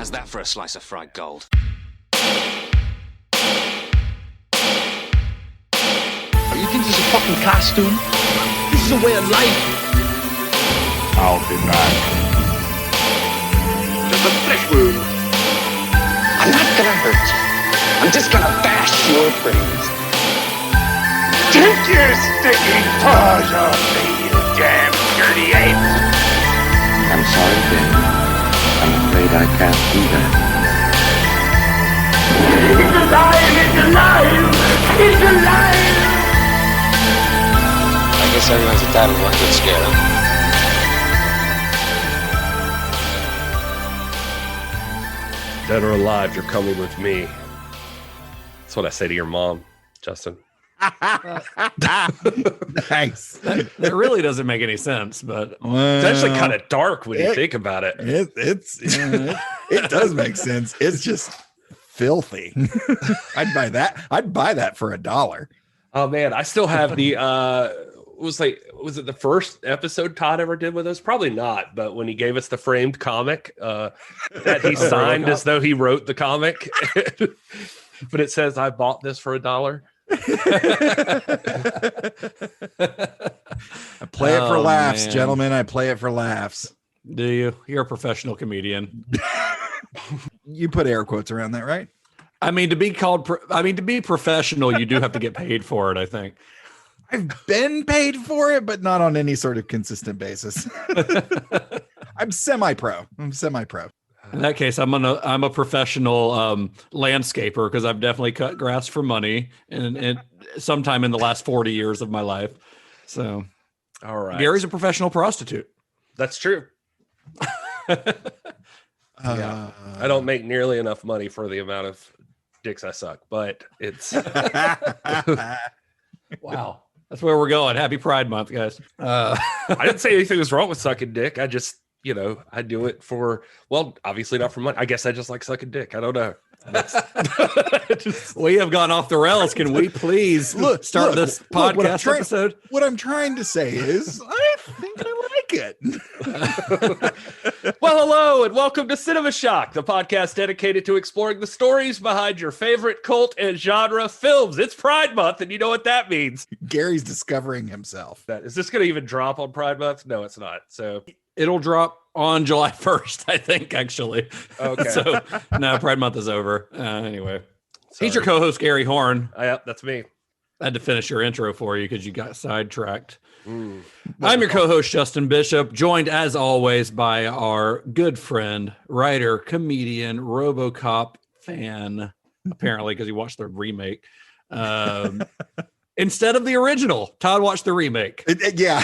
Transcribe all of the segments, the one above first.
How's that for a slice of fried gold? You think this is a fucking costume? This is a way of life. I'll be back. There's a flesh wound. I'm not gonna hurt you. I'm just gonna bash your brains. Take your sticking paws off me, you damn dirty ape! I'm sorry, Dave. I'm afraid I can't do that. It's alive! It's alive! It's alive! I guess everyone's entitled to one good scare, huh? Dead or alive, you're coming with me. That's what I say to your mom, Justin. Nice. That really doesn't make any sense, but It's actually kind of dark when you think about it. It does make sense. It's just filthy. I'd buy that. I'd buy that for $1. Oh man, I still have the was it the first episode Todd ever did with us? Probably not, but when he gave us the framed comic that he signed as though he wrote the comic, but it says I bought this for $1. I play it for laughs, man. gentlemen. I play it for laughs. do you? You're a professional comedian. You put air quotes around that, right? I mean, to be professional, you do have to get paid for it, I think. I've been paid for it, but not on any sort of consistent basis. I'm semi-pro. In that case, I'm a professional landscaper because I've definitely cut grass for money and sometime in the last 40 years of my life. So, All right, Gary's a professional prostitute. that's true. Yeah, I don't make nearly enough money for the amount of dicks I suck, but it's Wow, that's where we're going. Happy Pride Month, guys. I didn't say anything was wrong with sucking dick. I just, I do it for, well, obviously not for money. I guess I just like sucking dick. I don't know. We have gone off the rails. Can we please start this podcast episode? What I'm trying to say is, I think I like it. Well, hello and welcome to Cinema Shock, the podcast dedicated to exploring the stories behind your favorite cult and genre films. It's Pride Month, and you know what that means. Now discovering himself. Is this going to even drop on Pride Month? No, it's not. So It'll drop on July 1st, I think, actually. Okay. So, no, Pride Month is over. Anyway. Sorry. He's your co-host, Gary Horne. Yep, that's me. I had to finish your intro for you because you got sidetracked. I'm your co-host, Justin Bishop, joined as always by our good friend, writer, comedian, ROBOCOP fan, apparently because he watched the remake. Instead of the original, Todd watched the remake. Yeah.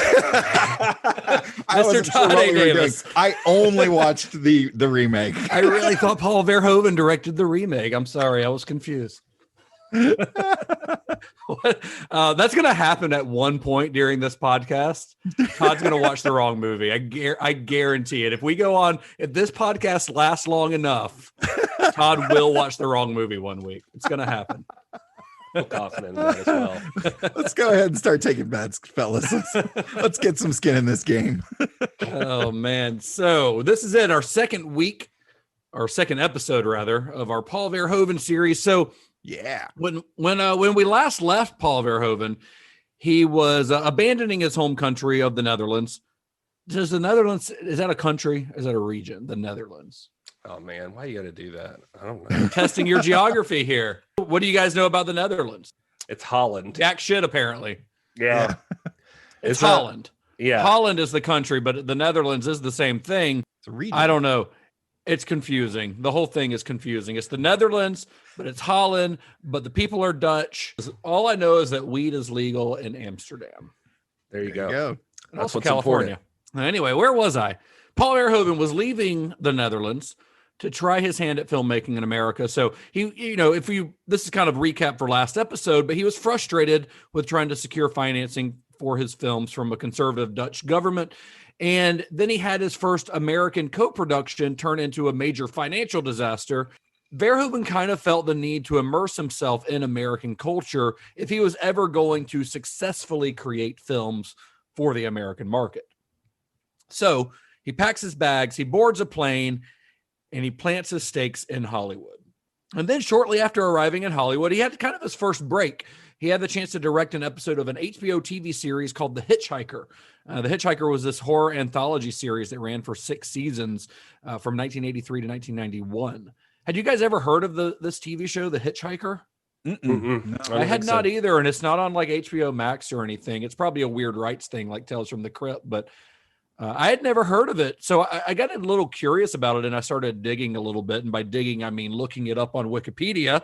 Mr. Todd Davis. I only watched the remake. I really thought Paul Verhoeven directed the remake. I'm sorry, I was confused. That's going to happen at one point during this podcast. Todd's going to watch the wrong movie. I guarantee it. If this podcast lasts long enough, Todd will watch the wrong movie one week. It's going to happen. I'm confident in that as well. Let's go ahead and start taking bets, fellas. Let's get some skin in this game. Oh man. So this is our second episode rather of our Paul Verhoeven series. So yeah, when we last left Paul Verhoeven, he was abandoning his home country of the Netherlands. Is that a country? Is that a region? The Netherlands. Oh man, why you got to do that? I don't know. Testing your geography here. What do you guys know about the Netherlands? It's Holland. Jack shit, apparently. Yeah. It's Holland. Yeah. Holland is the country, but the Netherlands is the same thing. It's a region. I don't know. It's confusing. The whole thing is confusing. It's the Netherlands, but it's Holland, but the people are Dutch. All I know is that weed is legal in Amsterdam. There you go. And also California. Anyway, where was I? Paul Verhoeven was leaving the Netherlands to try his hand at filmmaking in America. So this is kind of recap for last episode, but he was frustrated with trying to secure financing for his films from a conservative Dutch government. And then he had his first American co-production turn into a major financial disaster. Verhoeven kind of felt the need to immerse himself in American culture if he was ever going to successfully create films for the American market. So he packs his bags, he boards a plane, and he plants his stakes in Hollywood. And then shortly after arriving in Hollywood, he had kind of his first break. He had the chance to direct an episode of an HBO TV series called The Hitchhiker. The Hitchhiker was this horror anthology series that ran for 6 seasons from 1983 to 1991. Had you guys ever heard of this TV show, The Hitchhiker? No, I had not either, and it's not on like HBO Max or anything. It's probably a weird rights thing like Tales from the Crypt, but I had never heard of it. So I got a little curious about it, and I started digging a little bit. And by digging, I mean looking it up on Wikipedia.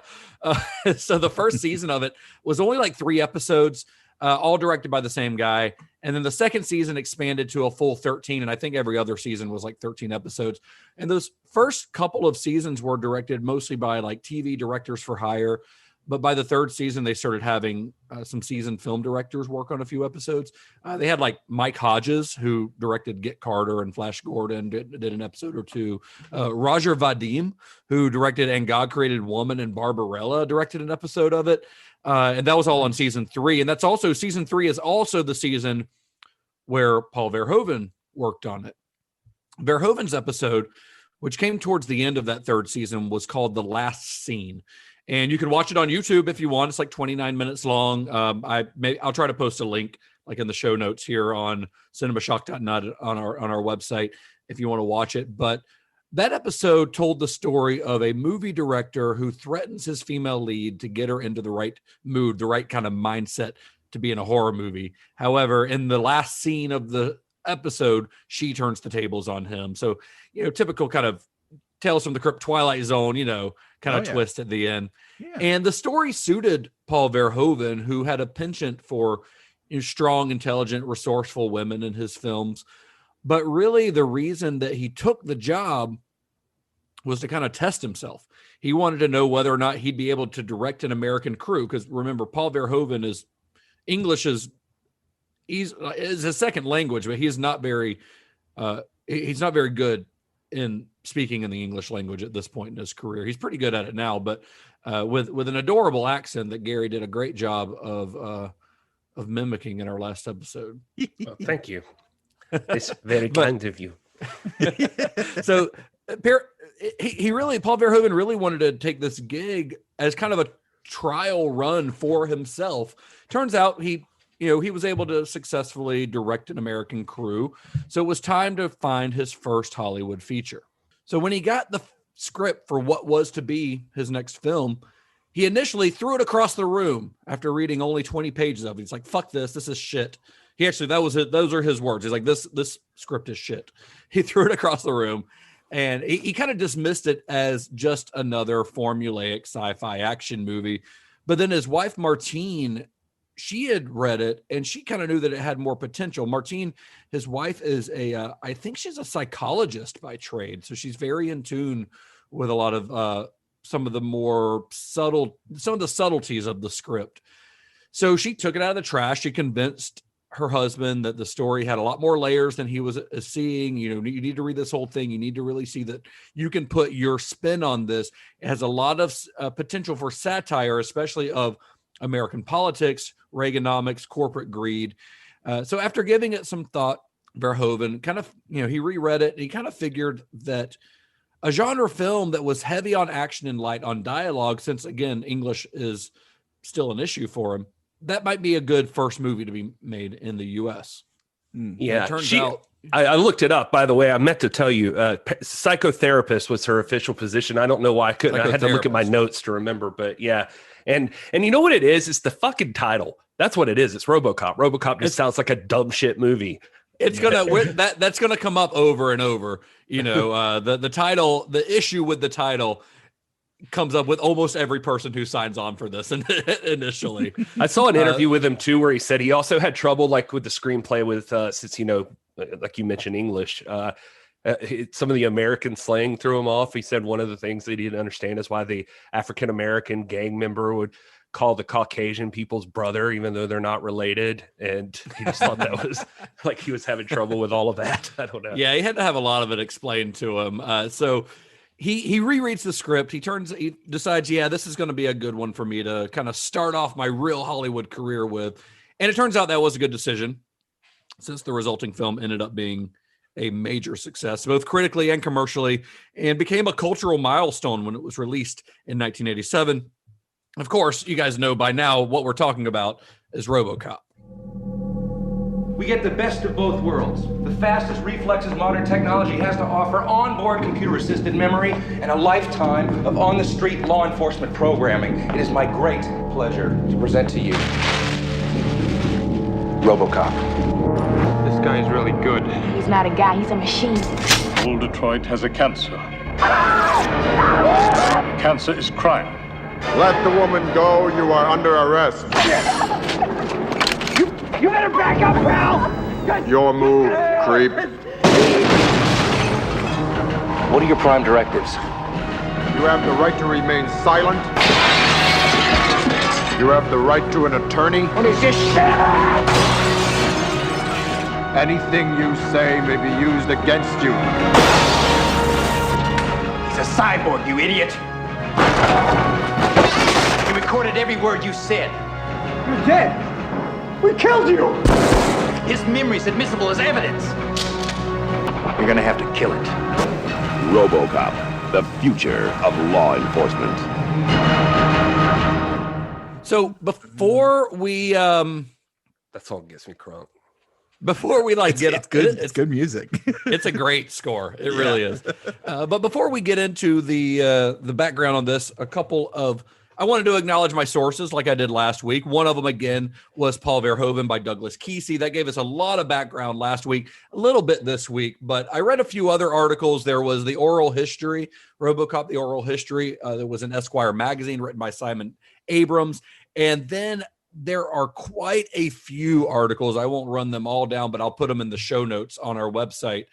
So the first season of it was only like 3 episodes, all directed by the same guy. And then the second season expanded to a full 13. And I think every other season was like 13 episodes. And those first couple of seasons were directed mostly by like TV directors for hire. But by the third season, they started having some seasoned film directors work on a few episodes. They had like Mike Hodges, who directed Get Carter and Flash Gordon, did an episode or 2. Roger Vadim, who directed And God Created Woman and Barbarella, directed an episode of it. And that was all on season 3. And that's also, season 3 is also the season where Paul Verhoeven worked on it. Verhoeven's episode, which came towards the end of that third season, was called The Last Scene. And you can watch it on YouTube if you want. It's like 29 minutes long. I'll try to post a link like in the show notes here on cinemashock.net on our website if you want to watch it. But that episode told the story of a movie director who threatens his female lead to get her into the right mood, the right kind of mindset to be in a horror movie. However, in the last scene of the episode, she turns the tables on him. So, typical kind of Tales from the Crypt, Twilight Zone, kind of twist at the end. Yeah. And the story suited Paul Verhoeven, who had a penchant for strong, intelligent, resourceful women in his films. But really the reason that he took the job was to kind of test himself. He wanted to know whether or not he'd be able to direct an American crew. Because remember, Paul Verhoeven English is his second language, but he's not very good in speaking in the English language at this point in his career. He's pretty good at it now, but with an adorable accent that Gary did a great job of mimicking in our last episode. Well, thank you. It's very kind of you. So Paul Verhoeven really wanted to take this gig as kind of a trial run for himself. Turns out he was able to successfully direct an American crew. So it was time to find his first Hollywood feature. So when he got the script for what was to be his next film, he initially threw it across the room after reading only 20 pages of it. He's like, fuck this is shit. He actually, those are his words. He's like, this script is shit. He threw it across the room and he kind of dismissed it as just another formulaic sci-fi action movie. But then his wife, Martine, she had read it and she kind of knew that it had more potential. Martine, his wife, is I think she's a psychologist by trade. So she's very in tune with a lot of some of the subtleties of the script. So she took it out of the trash. She convinced her husband that the story had a lot more layers than he was seeing. You need to read this whole thing. You need to really see that you can put your spin on this. It has a lot of potential for satire, especially of American politics, Reaganomics, corporate greed. So after giving it some thought, Verhoeven kind of, he reread it. And he kind of figured that a genre film that was heavy on action and light on dialogue, since again, English is still an issue for him, that might be a good first movie to be made in the U.S. Yeah, it turns out. I looked it up, by the way. I meant to tell you, psychotherapist was her official position. I don't know why I couldn't. I had to look at my notes to remember, but yeah. And you know what it is? It's the fucking title. That's what it is. It's RoboCop. RoboCop just sounds like a dumb shit movie. It's that's gonna come up over and over. The title, the issue with the title comes up with almost every person who signs on for this initially. I saw an interview with him too, where he said he also had trouble like with the screenplay with since like you mentioned English, some of the American slang threw him off. He said one of the things that he didn't understand is why the African-American gang member would call the Caucasian people's brother, even though they're not related. And he just thought that was like he was having trouble with all of that. I don't know. Yeah, he had to have a lot of it explained to him. So he rereads the script. He decides, this is going to be a good one for me to kind of start off my real Hollywood career with. And it turns out that was a good decision, since the resulting film ended up being a major success, both critically and commercially, and became a cultural milestone when it was released in 1987. Of course, you guys know by now what we're talking about is ROBOCOP. We get the best of both worlds. The fastest reflexes modern technology has to offer, onboard computer-assisted memory, and a lifetime of on-the-street law enforcement programming. It is my great pleasure to present to you ROBOCOP. This guy is really good. He's not a guy, he's a machine. Old Detroit has a cancer. Cancer is crime. Let the woman go. You are under arrest. You better back up, pal! Your move, creep. What are your prime directives? You have the right to remain silent. You have the right to an attorney. What is this shit? Anything you say may be used against you. He's a cyborg, you idiot! He recorded every word you said. You're dead! We killed you! His memory's admissible as evidence. You're gonna have to kill it. ROBOCOP, the future of law enforcement. So before we That song gets me crunk. before we like get It's good. It's good music. it's a great score. It really is. But before we get into the background on this, I wanted to acknowledge my sources like I did last week. One of them, again, was Paul Verhoeven by Douglas Kesey. That gave us a lot of background last week, a little bit this week. But I read a few other articles. There was the Oral History, ROBOCOP, the Oral History. There was an Esquire magazine written by Simon Abrams. And then there are quite a few articles. I won't run them all down, but I'll put them in the show notes on our website.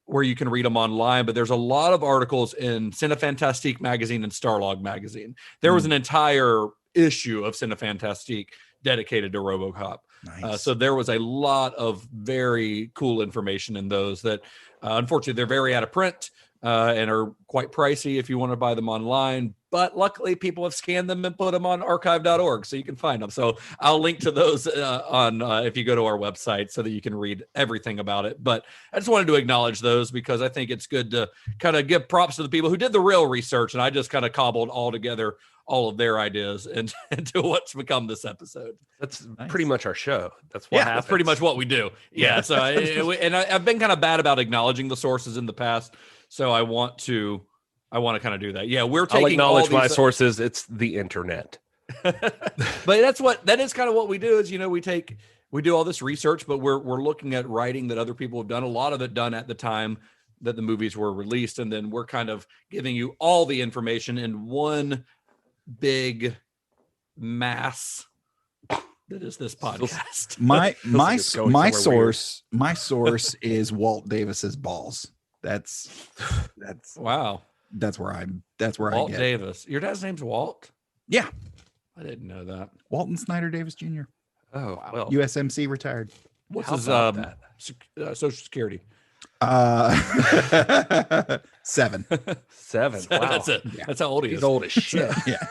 Where you can read them online, but there's a lot of articles in Cinefantastique magazine and Starlog magazine. There was an entire issue of Cinefantastique dedicated to ROBOCOP. Nice. So there was a lot of very cool information in those that, unfortunately, they're very out of print and are quite pricey if you want to buy them online. But luckily, people have scanned them and put them on archive.org, so you can find them. So I'll link to those on if you go to our website so that you can read everything about it. But I just wanted to acknowledge those because I think it's good to kind of give props to the people who did the real research, and I just kind of cobbled all together all of their ideas into what's become this episode. That's pretty much our show. That's what happens. That's pretty much what we do. Yeah. So I've been kind of bad about acknowledging the sources in the past, so I want to kind of do that. Yeah, we're taking. I'll acknowledge my sources. It's the internet. But that is kind of what we do. Is we do all this research, but we're looking at writing that other people have done. A lot of it done at the time that the movies were released, and then we're kind of giving you all the information in one big mass that is this podcast. My source is Walt Davis's balls. That's wow. That's where I Walt get Davis. Your dad's name's Walt? Yeah. I didn't know that. Walton Snyder Davis Jr. Oh, well. USMC retired. What's his Social Security? 7. 7. Wow. That's it. Yeah. That's how old he is. He's old as shit. Yeah.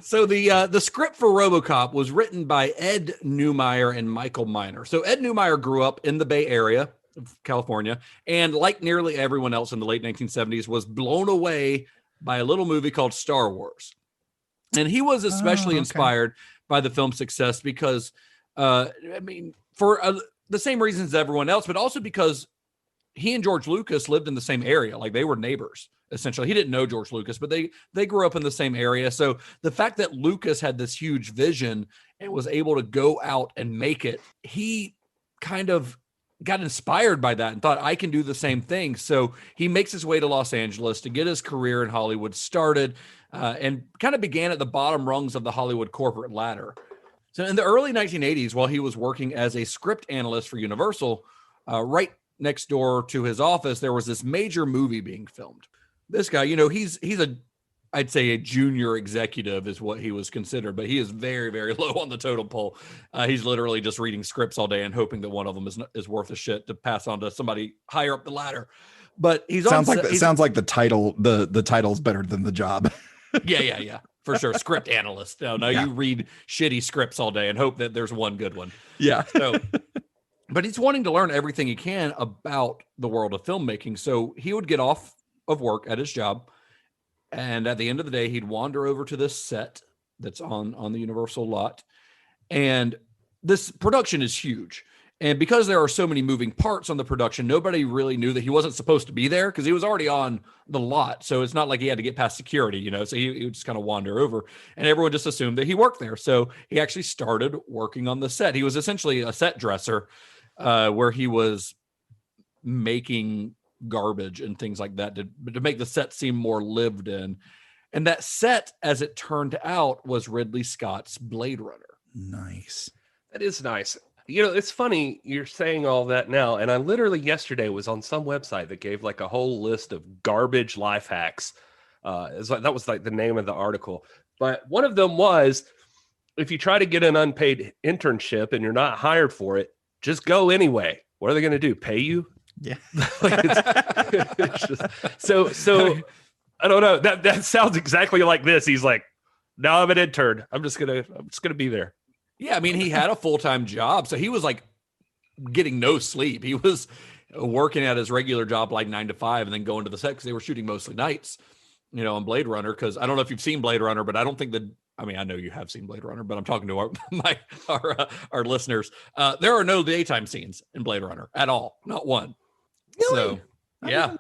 So the script for ROBOCOP was written by Ed Neumeier and Michael Miner. So Ed Neumeier grew up in the Bay Area of California, and like nearly everyone else in the late 1970s, was blown away by a little movie called Star Wars. And he was especially inspired by the film's success because, for the same reasons as everyone else, but also because he and George Lucas lived in the same area. Like, they were neighbors, essentially. He didn't know George Lucas, but they grew up in the same area. So the fact that Lucas had this huge vision and was able to go out and make it, he kind of got inspired by that and thought, I can do the same thing. So he makes his way to Los Angeles to get his career in Hollywood started, and kind of began at the bottom rungs of the Hollywood corporate ladder. So in the early 1980s, while he was working as a script analyst for Universal, right next door to his office, there was this major movie being filmed. This guy, I'd say a junior executive is what he was considered, but he is very, very low on the totem pole. He's literally just reading scripts all day and hoping that one of them is worth a shit to pass on to somebody higher up the ladder. But sounds like the title. The title's better than the job. Yeah, for sure. Script analyst. No, Yeah. You read shitty scripts all day and hope that there's one good one. Yeah. So But he's wanting to learn everything he can about the world of filmmaking. So he would get off of work at his job, and at the end of the day, he'd wander over to this set that's on the Universal lot. And this production is huge. And because there are so many moving parts on the production, nobody really knew that he wasn't supposed to be there because he was already on the lot. So it's not like he had to get past security, so he would just kind of wander over, and everyone just assumed that he worked there. So he actually started working on the set. He was essentially a set dresser, where he was making garbage and things like that to make the set seem more lived in. And that set, as it turned out, was Ridley Scott's Blade Runner. Nice. That is nice. It's funny you're saying all that now, and I literally yesterday was on some website that gave like a whole list of garbage life hacks. That was like the name of the article. But one of them was, if you try to get an unpaid internship and you're not hired for it, just go anyway. What are they going to do? Pay you? Yeah. It's just, so I don't know. That sounds exactly like this. He's like, no, I'm an intern. I'm just gonna be there. Yeah, I mean, he had a full-time job, so he was like getting no sleep. He was working at his regular job like 9 to 5, and then going to the set because they were shooting mostly nights, on Blade Runner. Because I don't know if you've seen Blade Runner, but I don't think that. I mean, I know you have seen Blade Runner, but I'm talking to our listeners. There are no daytime scenes in Blade Runner at all, not one. Really? So, yeah.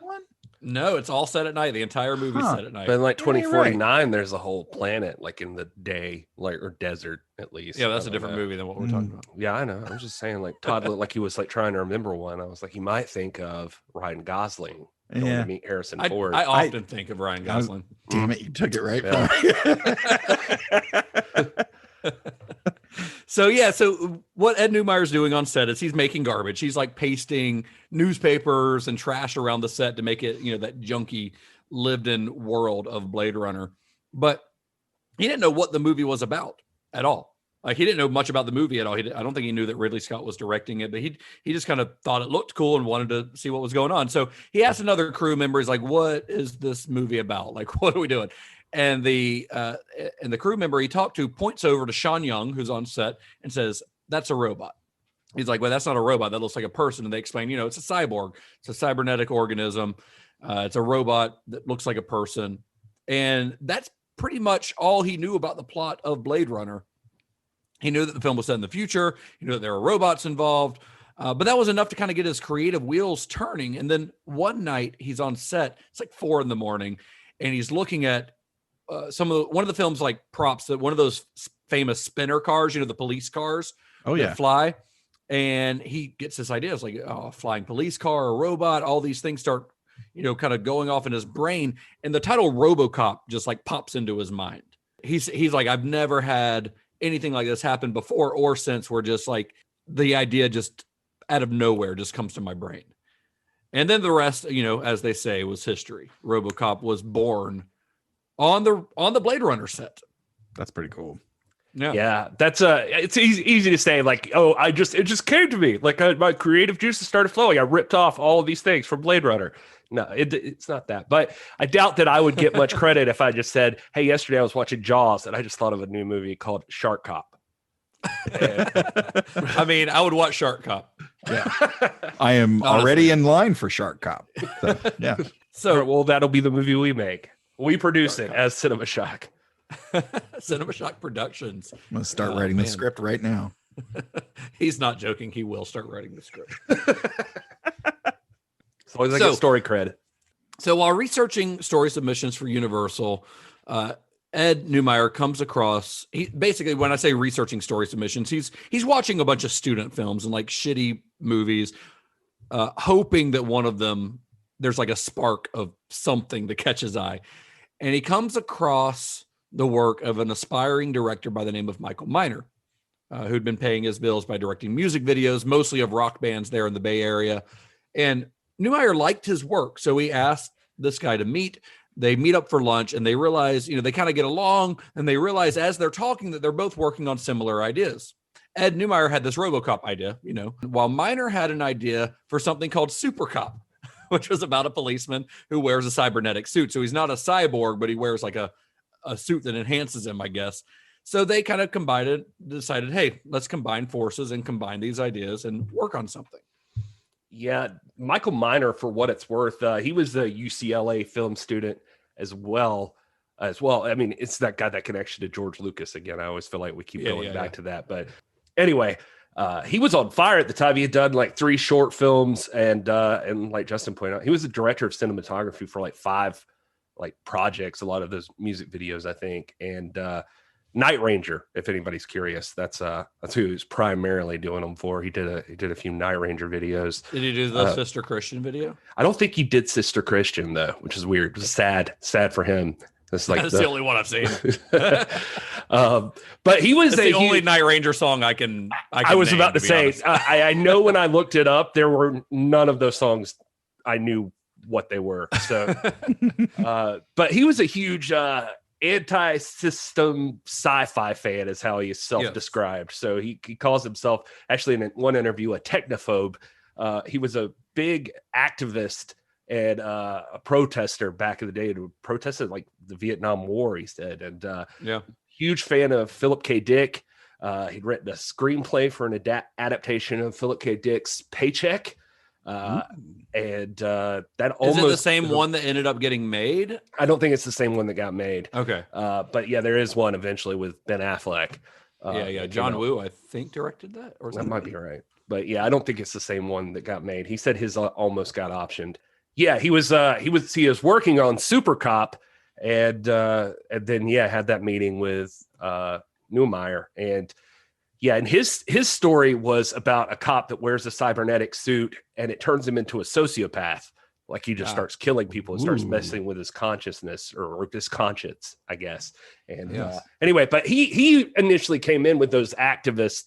No, it's all set at night. The entire movie's set at night. But in like 2049, there's a whole planet like in the day, or desert at least. Yeah, that's a different movie than what we're talking about. Yeah, I know. I'm just saying, like Todd looked like he was like trying to remember one. I was like, he might think of Ryan Gosling going to meet Harrison Ford. I often think of Ryan Gosling. Damn it, you took it right from me. So what Ed Neumeier's doing on set is he's making garbage. He's like pasting newspapers and trash around the set to make it, that junky lived-in world of Blade Runner. But he didn't know what the movie was about at all. Like, he didn't know much about the movie at all. I don't think he knew that Ridley Scott was directing it, but he just kind of thought it looked cool and wanted to see what was going on. So he asked another crew member, he's like, what is this movie about? Like, what are we doing? And the crew member he talked to points over to Sean Young, who's on set, and says, that's a robot. He's like, well, that's not a robot. That looks like a person. And they explain, it's a cyborg. It's a cybernetic organism. It's a robot that looks like a person. And that's pretty much all he knew about the plot of Blade Runner. He knew that the film was set in the future. He knew that there were robots involved. But that was enough to kind of get his creative wheels turning. And then one night he's on set. It's like 4 a.m. and he's looking at one of the film's like props, that one of those famous spinner cars, the police cars that fly. And he gets this idea. It's like, a flying police car, a robot, all these things start, kind of going off in his brain. And the title ROBOCOP just like pops into his mind. He's like, I've never had anything like this happen before or since, where just like the idea just out of nowhere just comes to my brain. And then the rest, as they say, was history. ROBOCOP was born on the Blade Runner set. That's pretty cool. Yeah, that's it's easy to say, like, oh, it just came to me, like my creative juices started flowing. I ripped off all of these things from Blade Runner. No, it's not that. But I doubt that I would get much credit if I just said, hey, yesterday I was watching Jaws and I just thought of a new movie called Shark Cop. I mean, I would watch Shark Cop. Yeah, I am already in line for Shark Cop. So, yeah. So, well, that'll be the movie we make. We produce Shark it Cop as Cinema Shock. Cinema Shock Productions. I'm going to start writing the script right now. He's not joking. He will start writing the script. It's always like a story cred. So while researching story submissions for Universal, Ed Neumeier comes across, basically, when I say researching story submissions, he's watching a bunch of student films and like shitty movies, hoping that one of them, there's like a spark of something that catches eye. And he comes across the work of an aspiring director by the name of Michael Miner, who'd been paying his bills by directing music videos, mostly of rock bands there in the Bay Area. And Neumeier liked his work, so he asked this guy to meet. They meet up for lunch, and they realize, they kind of get along, and they realize as they're talking that they're both working on similar ideas. Ed Neumeier had this ROBOCOP idea, while Miner had an idea for something called Super Cop, which was about a policeman who wears a cybernetic suit. So he's not a cyborg, but he wears like a suit that enhances him, I guess. So they kind of decided, hey, let's combine forces and combine these ideas and work on something. Yeah, Michael Miner, for what it's worth, he was a UCLA film student as well. I mean, it's that got that connection to George Lucas again. I always feel like we keep going back to that. But anyway, he was on fire at the time. He had done like 3 short films, and like Justin pointed out, he was the director of cinematography for like 5 like projects, a lot of those music videos, I think. And Night Ranger, if anybody's curious, that's who he was primarily doing them for. He did a few Night Ranger videos. Did he do the Sister Christian video? I don't think he did Sister Christian though, which is weird. It was sad for him. That's the only one I've seen. But he was the only Night Ranger song I can I was name, about to say. I know when I looked it up, there were none of those songs I knew what they were. So, but he was a huge anti-system sci-fi fan, is how he self-described. So he calls himself, actually in one interview, a technophobe. He was a big activist and a protester back in the day, who protested like the Vietnam War, he said. And huge fan of Philip K. Dick. He'd written a screenplay for an adaptation of Philip K. Dick's Paycheck. And that almost is it the same one that ended up getting made? I don't think it's the same one that got made. Okay. But yeah, there is one eventually with Ben Affleck. John Woo, I think, directed that, or that might be right. But yeah, I don't think it's the same one that got made. He said his almost got optioned. Yeah, he was working on Super Cop, and then had that meeting with Neumeier. And his story was about a cop that wears a cybernetic suit, and it turns him into a sociopath. Like he just starts killing people and starts messing with his consciousness or his conscience, I guess. And anyway, but he initially came in with those activist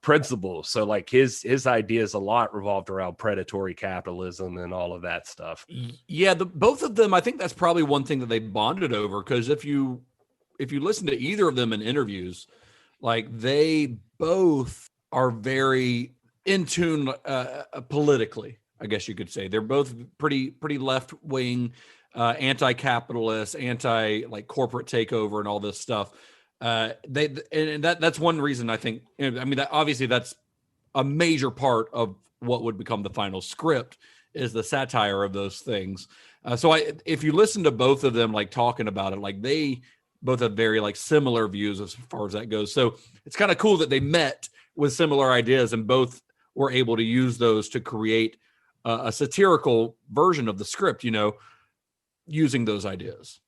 principles. So like his ideas a lot revolved around predatory capitalism and all of that stuff. Yeah, both of them, I think that's probably one thing that they bonded over, because if you listen to either of them in interviews, like they both are very in tune politically, I guess you could say. They're both pretty left wing, anti-capitalist, like corporate takeover and all this stuff. That's one reason I think. I mean, obviously that's a major part of what would become the final script, is the satire of those things. If you listen to both of them like talking about it, like they both have very like similar views as far as that goes. So it's kind of cool that they met with similar ideas and both were able to use those to create a satirical version of the script, using those ideas.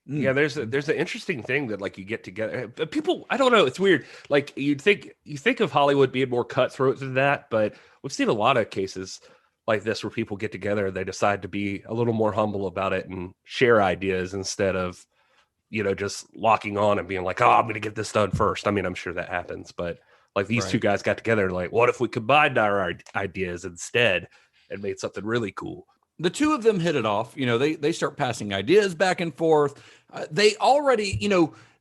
Yeah, there's an interesting thing that like you get together. People, I don't know, it's weird. Like you think of Hollywood being more cutthroat than that, but we've seen a lot of cases like this where people get together and they decide to be a little more humble about it and share ideas instead of just locking on and being like, oh, I'm going to get this done first. I mean, I'm sure that happens, but like these two guys got together and like, what if we combined our ideas instead and made something really cool? The two of them hit it off. They start passing ideas back and forth. They already,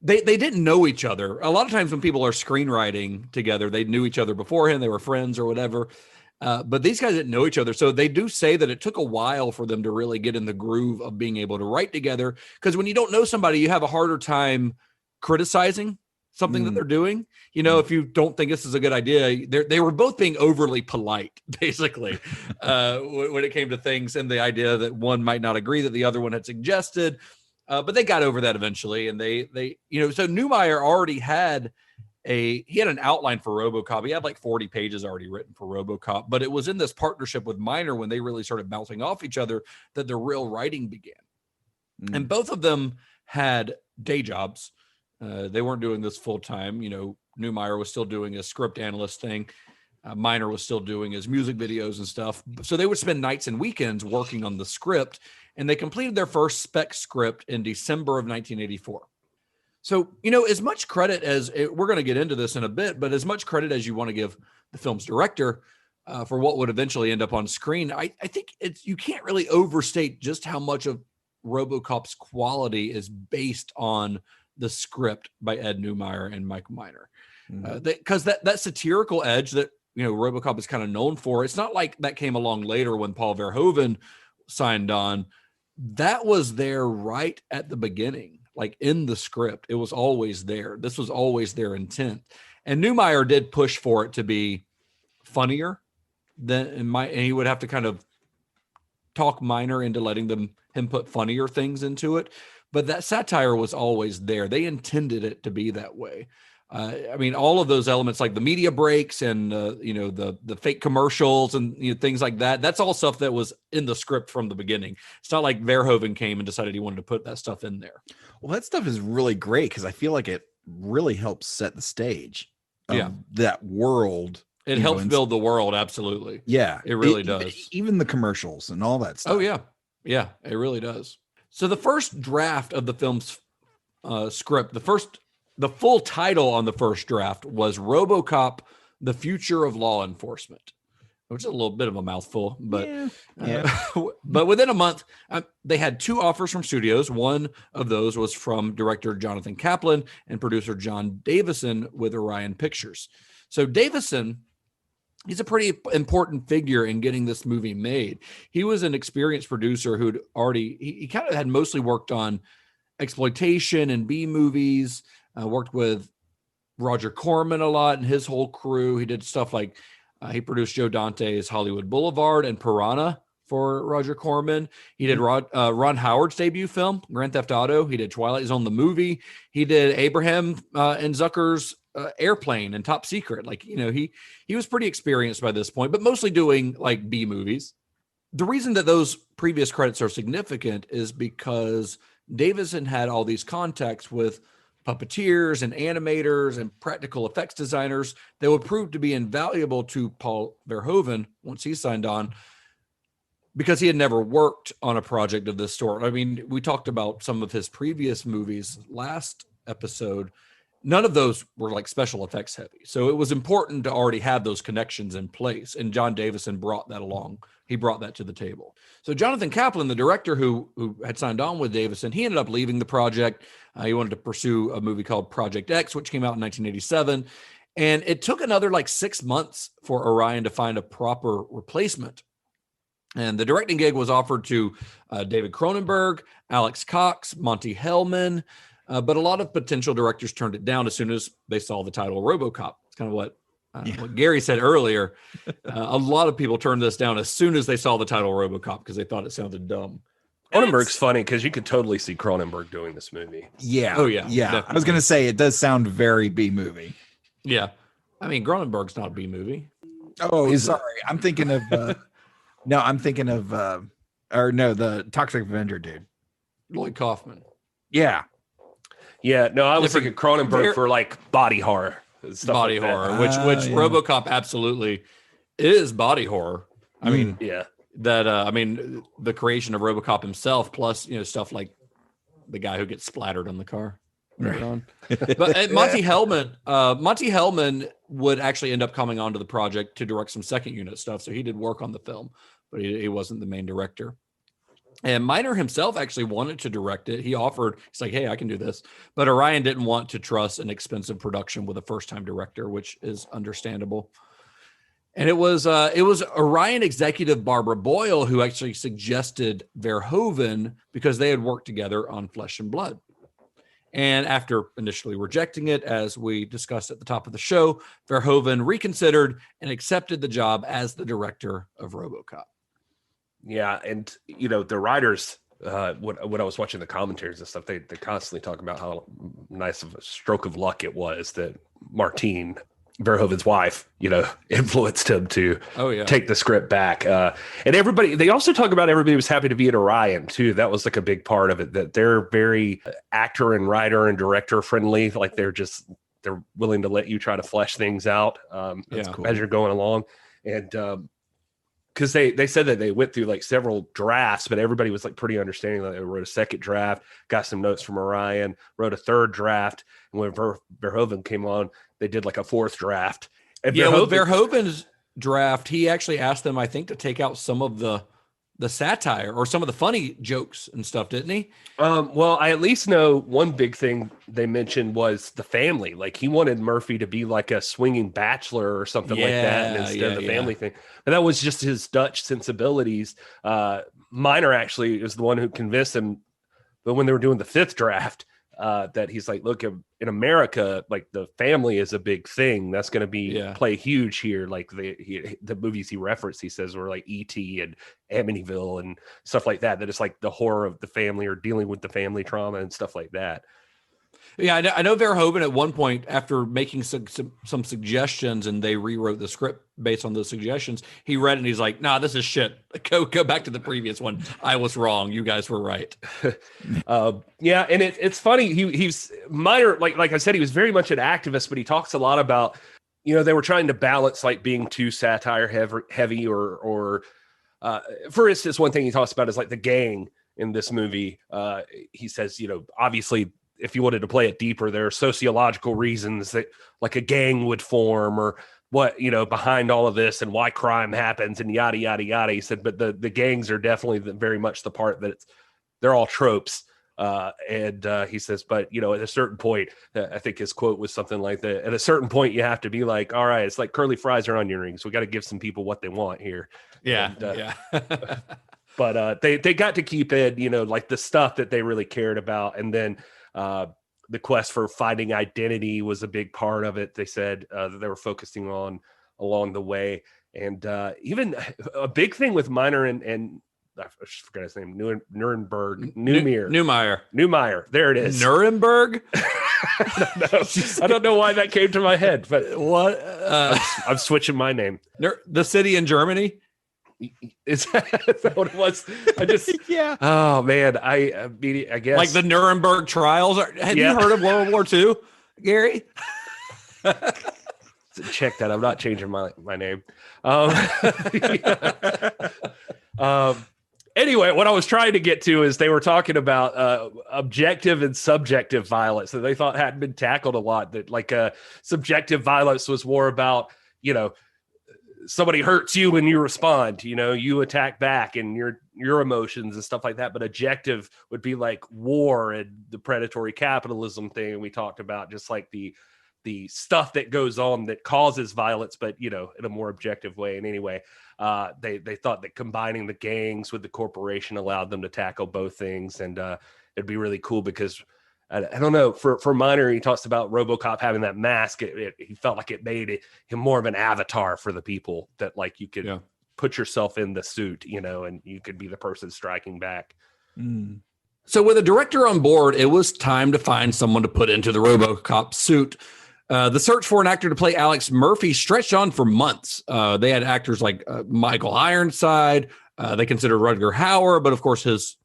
they didn't know each other. A lot of times when people are screenwriting together, they knew each other beforehand. They were friends or whatever. But these guys didn't know each other. So they do say that it took a while for them to really get in the groove of being able to write together. Because when you don't know somebody, you have a harder time criticizing something that they're doing. If you don't think this is a good idea, they were both being overly polite, basically, when it came to things and the idea that one might not agree that the other one had suggested. But they got over that eventually. And they so Neumeier already had he had an outline for RoboCop. He had like 40 pages already written for RoboCop, but it was in this partnership with Miner when they really started bouncing off each other that the real writing began. And both of them had day jobs. They weren't doing this full time. Neumeier was still doing his script analyst thing. Miner was still doing his music videos and stuff. So they would spend nights and weekends working on the script, and they completed their first spec script in December of 1984. So, as much credit as we're going to get into this in a bit, but as much credit as you want to give the film's director for what would eventually end up on screen, I think you can't really overstate just how much of RoboCop's quality is based on the script by Ed Neumeier and Michael Miner. Because that satirical edge that, RoboCop is kind of known for, it's not like that came along later when Paul Verhoeven signed on. That was there right at the beginning. like in the script. It was always there. This was always their intent. And Neumeier did push for it to be funnier than and he would have to kind of talk Miner into letting him put funnier things into it. But that satire was always there. They intended it to be that way. I mean, all of those elements, like the media breaks and the fake commercials and things like that. That's all stuff that was in the script from the beginning. It's not like Verhoeven came and decided he wanted to put that stuff in there. Well, that stuff is really great because I feel like it really helps set the stage of that world. It helps build the world. Absolutely. Yeah, it really does. Even the commercials and all that stuff. Oh yeah. Yeah, it really does. So the first draft of the film's script, the full title on the first draft was ROBOCOP, The Future of Law Enforcement, which is a little bit of a mouthful, but but within a month, they had 2 offers from studios. One of those was from director Jonathan Kaplan and producer John Davison with Orion Pictures. So Davison, he's a pretty important figure in getting this movie made. He was an experienced producer who'd already, he kind of had mostly worked on exploitation and B movies, worked with Roger Corman a lot and his whole crew. He did stuff like he produced Joe Dante's Hollywood Boulevard and Piranha for Roger Corman. He did Ron Howard's debut film, Grand Theft Auto. He did Twilight Zone, the movie. He did Abraham and Zucker's Airplane and Top Secret. Like, he was pretty experienced by this point, but mostly doing like B movies. The reason that those previous credits are significant is because Davison had all these contacts with puppeteers and animators and practical effects designers that would prove to be invaluable to Paul Verhoeven once he signed on, because he had never worked on a project of this sort. I mean, we talked about some of his previous movies last episode. None of those were like special effects heavy. So it was important to already have those connections in place. And John Davison brought that along. He brought that to the table. So Jonathan Kaplan, the director who had signed on with Davison, he ended up leaving the project. He wanted to pursue a movie called Project X, which came out in 1987. And it took another like 6 months for Orion to find a proper replacement. And the directing gig was offered to David Cronenberg, Alex Cox, Monty Hellman, but a lot of potential directors turned it down as soon as they saw the title ROBOCOP. It's kind of what Gary said earlier. A lot of people turned this down as soon as they saw the title ROBOCOP because they thought it sounded dumb. Cronenberg's funny because you could totally see Cronenberg doing this movie. Yeah. Oh, yeah. Yeah. Definitely. I was going to say, it does sound very B movie. Yeah. I mean, Cronenberg's not a B movie. Oh, sorry. I'm thinking of, the Toxic Avenger dude. Lloyd Kaufman. Yeah. Yeah. No, I was thinking Cronenberg for like body horror. Body like horror, which ROBOCOP absolutely is body horror. I mean, the creation of ROBOCOP himself, plus stuff like the guy who gets splattered on the car. Right. But Monty Hellman would actually end up coming onto the project to direct some second unit stuff. So he did work on the film, but he wasn't the main director. And Miner himself actually wanted to direct it. He's like, hey, I can do this. But Orion didn't want to trust an expensive production with a first-time director, which is understandable. And it was Orion executive Barbara Boyle who actually suggested Verhoeven because they had worked together on Flesh and Blood. And after initially rejecting it, as we discussed at the top of the show, Verhoeven reconsidered and accepted the job as the director of ROBOCOP. Yeah, and the writers, when I was watching the commentaries and stuff, they constantly talk about how nice of a stroke of luck it was that Martine, Verhoeven's wife, influenced him to take the script back. And they also talk about everybody was happy to be at Orion too. That was like a big part of it, that they're very actor and writer and director friendly. Like they're willing to let you try to flesh things out as you're going along. And because they said that they went through like several drafts, but everybody was like pretty understanding that they wrote a second draft, got some notes from Orion, wrote a third draft. And when Verhoeven came on, they did like a fourth draft. And with Verhoeven's draft, he actually asked them, I think, to take out some of the satire or some of the funny jokes and stuff, didn't he? Well, I at least know one big thing they mentioned was the family. Like he wanted Murphy to be like a swinging bachelor or something like that instead of the family thing. And that was just his Dutch sensibilities. Miner actually is the one who convinced him. But when they were doing the fifth draft, that he's like, look, in America, like the family is a big thing. That's going to be play huge here. Like the movies he referenced, he says were like E.T. and Amityville and stuff like that. That it's like the horror of the family or dealing with the family trauma and stuff like that. Yeah, I know Verhoeven at one point, after making some suggestions and they rewrote the script based on those suggestions, he read it and he's like, nah, this is shit. Go back to the previous one. I was wrong. You guys were right. Yeah, and it's funny. He's Meiner, like I said, he was very much an activist, but he talks a lot about, they were trying to balance like being too satire heavy or for instance, one thing he talks about is like the gang in this movie. He says, obviously, if you wanted to play it deeper, there are sociological reasons that like a gang would form or what, behind all of this and why crime happens and yada, yada, yada. He said, but the gangs are definitely very much the part that they're all tropes. And he says, but at a certain point, I think his quote was something like that. At a certain point, you have to be like, all right, it's like curly fries are onion rings. We got to give some people what they want here. Yeah. And, yeah. But they got to keep it, like the stuff that they really cared about. And then, the quest for finding identity was a big part of it. They said that they were focusing on along the way. And even a big thing with Meiner and I forgot his name, Neumeier. There it is. Nuremberg? I don't know why that came to my head, but what? I'm switching my name. The city in Germany? Is that what it was? I just yeah. Oh man, I guess like the Nuremberg trials. Have you heard of World War II, Gary? Check that. I'm not changing my name. Anyway, what I was trying to get to is they were talking about objective and subjective violence that they thought hadn't been tackled a lot. That like subjective violence was more about somebody hurts you and you respond, you attack back and your emotions and stuff like that. But objective would be like war and the predatory capitalism thing we talked about, just like the stuff that goes on that causes violence, but in a more objective way. And anyway, they thought that combining the gangs with the corporation allowed them to tackle both things. And it'd be really cool because I don't know, for Meiner, he talks about RoboCop having that mask. He felt like it made him more of an avatar for the people, that like you could put yourself in the suit, and you could be the person striking back. Mm. So with a director on board, it was time to find someone to put into the RoboCop suit. The search for an actor to play Alex Murphy stretched on for months. They had actors like Michael Ironside. They considered Rutger Hauer, but of course his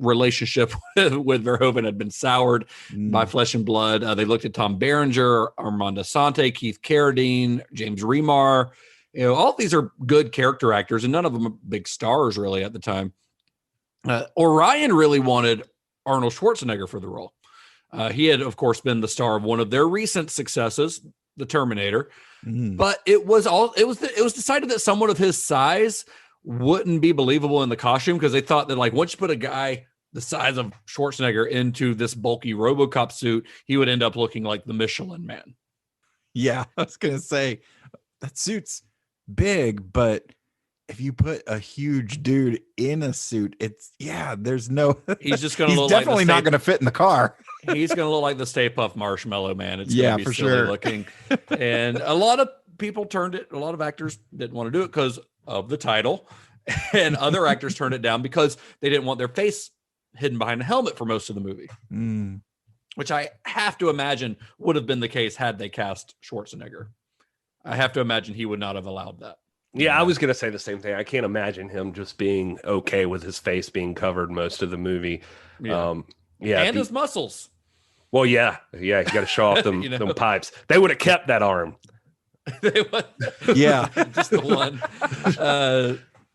relationship with Verhoeven had been soured by Flesh and Blood. They looked at Tom Berenger, Armando Sante, Keith Carradine, James Remar. All of these are good character actors, and none of them are big stars really at the time. Orion really wanted Arnold Schwarzenegger for the role. He had, of course, been the star of one of their recent successes, The Terminator. But it was decided that someone of his size wouldn't be believable in the costume, because they thought that like once you put a guy the size of Schwarzenegger into this bulky RoboCop suit, he would end up looking like the Michelin Man. Yeah, I was gonna say that suit's big, but if you put a huge dude in a suit, there's no. He's just gonna. He's look definitely like not gonna fit in the car. He's gonna look like the Stay Puft Marshmallow Man. It's gonna be for silly sure looking, and a lot of people turned it. A lot of actors didn't want to do it because of the title, and other actors turned it down because they didn't want their face hidden behind a helmet for most of the movie, which I have to imagine would have been the case had they cast Schwarzenegger. I have to imagine he would not have allowed that. Yeah, I was going to say the same thing. I can't imagine him just being okay with his face being covered most of the movie. And his muscles. Well, yeah, you got to show off them them pipes. They would have kept that arm. They would. Yeah, just the one.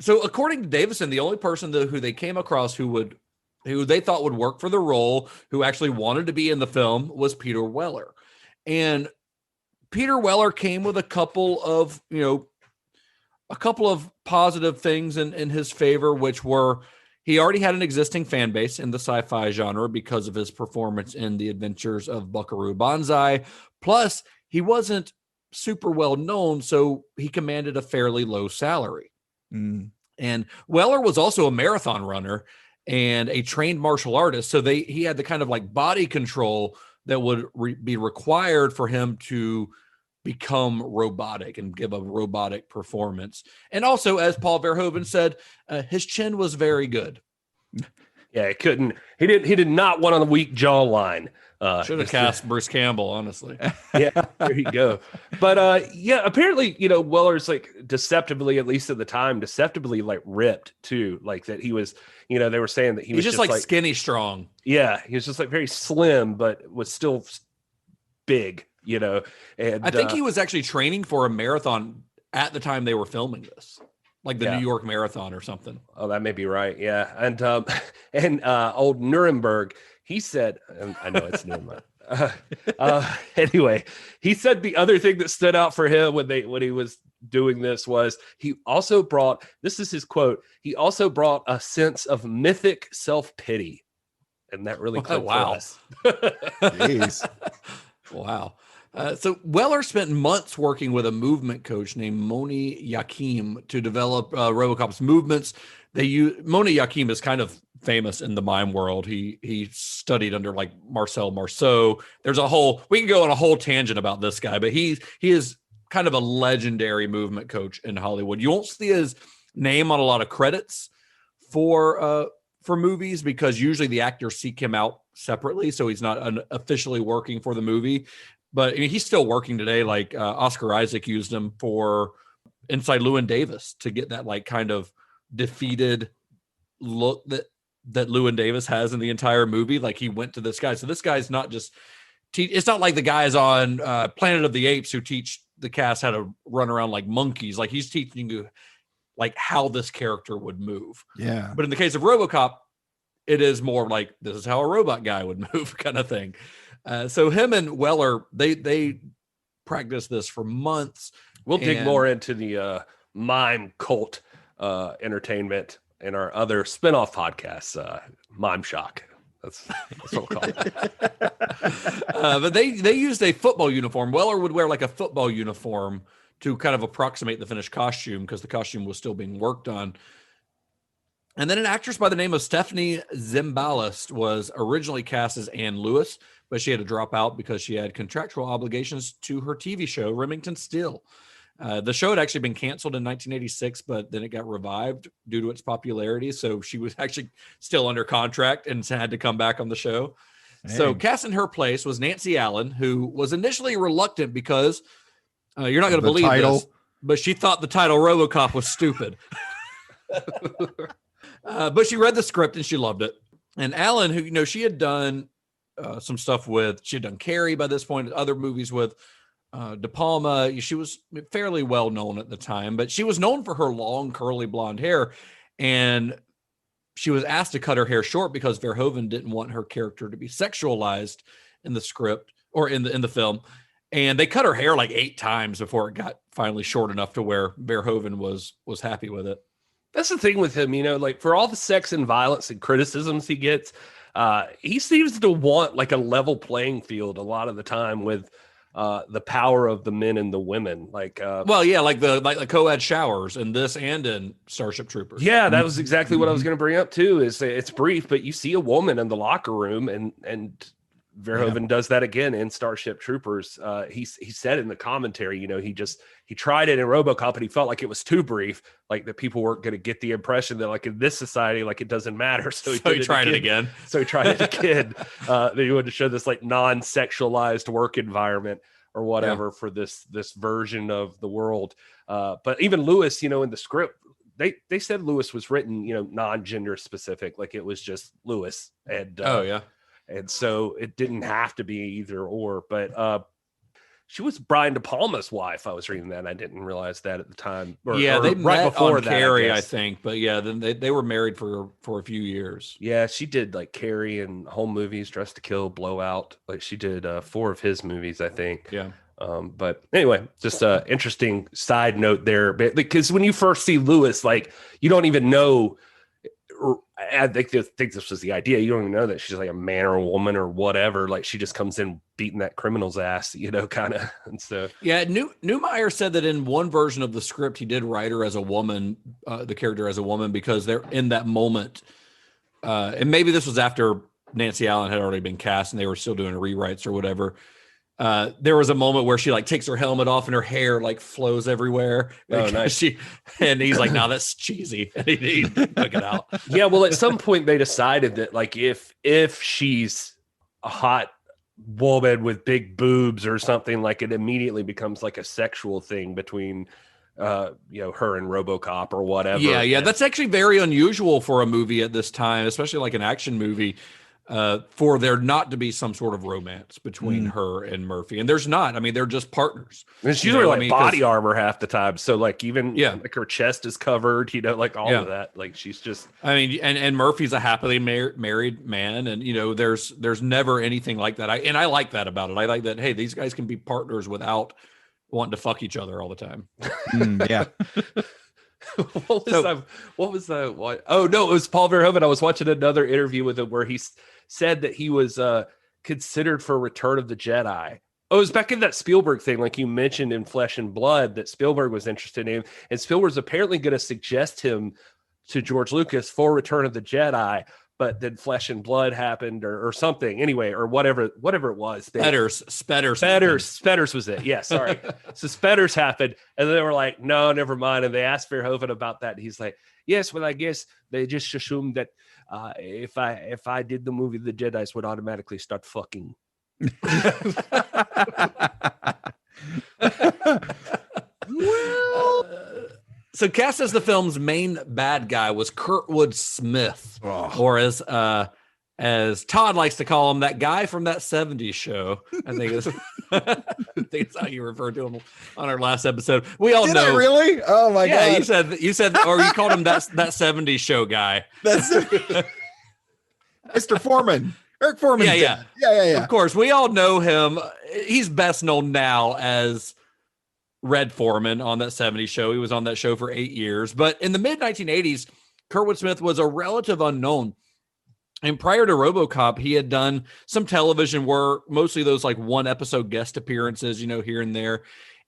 So according to Davison, the only person who they came across who they thought would work for the role, who actually wanted to be in the film, was Peter Weller. And Peter Weller came with a couple of positive things in his favor, which were he already had an existing fan base in the sci-fi genre because of his performance in The Adventures of Buckaroo Banzai. Plus, he wasn't super well known, so he commanded a fairly low salary. And Weller was also a marathon runner, and a trained martial artist. So he had the kind of like body control that would be required for him to become robotic and give a robotic performance. And also, as Paul Verhoeven said, his chin was very good. Yeah, he did not want on the weak jawline. Should have cast Bruce Campbell, honestly. Yeah, there you go. But yeah, apparently, Weller's like deceptively, at least at the time, like ripped too. Like that he was, they were saying that he's just like skinny strong. Yeah, he was just like very slim, but was still big, And I think he was actually training for a marathon at the time they were filming this. Like the New York Marathon or something. Oh, that may be right. Yeah. And old Nuremberg, he said, I know it's Nuremberg. Anyway, he said the other thing that stood out for him when he was doing this was he also brought, this is his quote, he also brought a sense of mythic self-pity. And that really clicked for us. Jeez. Wow. So Weller spent months working with a movement coach named Moni Yakim to develop RoboCop's movements. Moni Yakim is kind of famous in the mime world. He studied under like Marcel Marceau. We can go on a whole tangent about this guy, but he is kind of a legendary movement coach in Hollywood. You won't see his name on a lot of credits for movies because usually the actors seek him out separately, so he's not officially working for the movie. But I mean, he's still working today. Like Oscar Isaac used him for Inside Llewyn Davis to get that like kind of defeated look that Llewyn Davis has in the entire movie. Like he went to this guy. So this guy's not just it's not like the guys on Planet of the Apes who teach the cast how to run around like monkeys. Like he's teaching you like how this character would move. Yeah. But in the case of RoboCop, it is more like this is how a robot guy would move kind of thing. So him and Weller, they practiced this for months. We'll dig more into the mime cult entertainment in our other spinoff podcasts, Mime Shock. That's what we'll call it. But they used a football uniform. Weller would wear like a football uniform to kind of approximate the finished costume because the costume was still being worked on. And then an actress by the name of Stephanie Zimbalist was originally cast as Ann Lewis, but she had to drop out because she had contractual obligations to her TV show, Remington Steele. The show had actually been canceled in 1986, but then it got revived due to its popularity. So she was actually still under contract and had to come back on the show. Dang. So cast in her place was Nancy Allen, who was initially reluctant because you're not going to believe this, but she thought the title RoboCop was stupid. But she read the script and she loved it. And Allen, who, she had done some stuff she had done Carrie by this point, other movies with De Palma. She was fairly well known at the time, but she was known for her long curly blonde hair. And she was asked to cut her hair short because Verhoeven didn't want her character to be sexualized in the script or in the film. And they cut her hair like 8 times before it got finally short enough to where Verhoeven was happy with it. That's the thing with him, like for all the sex and violence and criticisms he gets, he seems to want like a level playing field a lot of the time with the power of the men and the women. Like, like the co-ed showers in this and in Starship Troopers. Yeah, that was exactly what I was going to bring up too. Is it's brief, but you see a woman in the locker room, and Verhoeven does that again in Starship Troopers. He said in the commentary, he tried it in RoboCop and he felt like it was too brief, like that people weren't going to get the impression that like in this society, like it doesn't matter. So he tried it again. So he tried it again. That he wanted to show this like non-sexualized work environment or whatever for this version of the world. But even Lewis, in the script, they said Lewis was written, non-gender specific, like it was just Lewis. And and so it didn't have to be either or, but she was Brian De Palma's wife. I was reading that. I didn't realize that at the time. They right met before on Carrie, I think. But yeah, then they were married for a few years. Yeah, she did like Carrie and home movies, Dress to Kill, Blowout. Like she did 4 of his movies, I think. Yeah. But anyway, just a interesting side note there, because when you first see Lewis, like you don't even know. I think this was the idea. You don't even know that she's like a man or a woman or whatever. Like she just comes in beating that criminal's ass, kind of. And so, yeah, Neumeier said that in one version of the script, he did write her as a woman, the character as a woman, because they're in that moment. and maybe this was after Nancy Allen had already been cast and they were still doing rewrites or whatever. There was a moment where she like takes her helmet off and her hair like flows everywhere. Oh, nice. And he's like, "No, that's cheesy." And he took it out. Yeah, well, at some point they decided that like if she's a hot woman with big boobs or something, like it immediately becomes like a sexual thing between her and RoboCop or whatever. Yeah, that's actually very unusual for a movie at this time, especially like an action movie. For there not to be some sort of romance between her and Murphy, and there's not. I mean, they're just partners. It's usually like body armor half the time. So like even like her chest is covered, like all of that. Like she's just. I mean, and Murphy's a happily married man, and there's never anything like that. I like that about it. I like that. Hey, these guys can be partners without wanting to fuck each other all the time. Yeah. What was that? Oh no, it was Paul Verhoeven. I was watching another interview with him where he said that he was considered for Return of the Jedi. Oh, it was back in that Spielberg thing, like you mentioned in Flesh and Blood, that Spielberg was interested in, and Spielberg's apparently going to suggest him to George Lucas for Return of the Jedi. But then Flesh and Blood happened or something anyway, or whatever it was. Spetters was it. Yeah, sorry. So Spetters happened. And they were like, no, never mind. And they asked Verhoeven about that. And he's like, yes, well, I guess they just assumed that if I did the movie, the Jedis would automatically start fucking. So cast as the film's main bad guy was Kurtwood Smith, or as Todd likes to call him, that guy from that 70s show. I think it's how you referred to him on our last episode. We all know. I really? Oh my god! You said, or you called him that 70s show guy. That's Mr. Foreman. Eric Foreman. Yeah. Of course, we all know him. He's best known now as Red Foreman on that 70s show. He was on that show for 8 years. But in the mid-1980s, Kurtwood Smith was a relative unknown. And prior to RoboCop, he had done some television work, mostly those like one-episode guest appearances, here and there.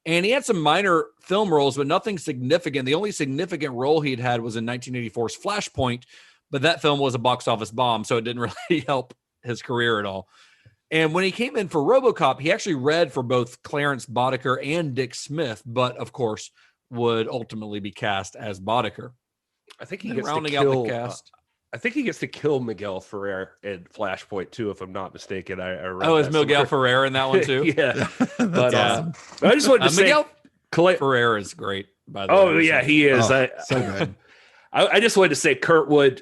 And he had some minor film roles, but nothing significant. The only significant role he'd had was in 1984's Flashpoint, but that film was a box office bomb, so it didn't really help his career at all. And when he came in for RoboCop, he actually read for both Clarence Boddicker and Dick Smith, but of course would ultimately be cast as Boddicker. I think he gets rounding out the cast. I think he gets to kill Miguel Ferrer in Flashpoint too, if I'm not mistaken. I read is Miguel Ferrer in that one too? Yeah, but awesome. I just wanted to say Miguel Ferrer is great. By the way, oh yeah, he is. So good. I just wanted to say Kurtwood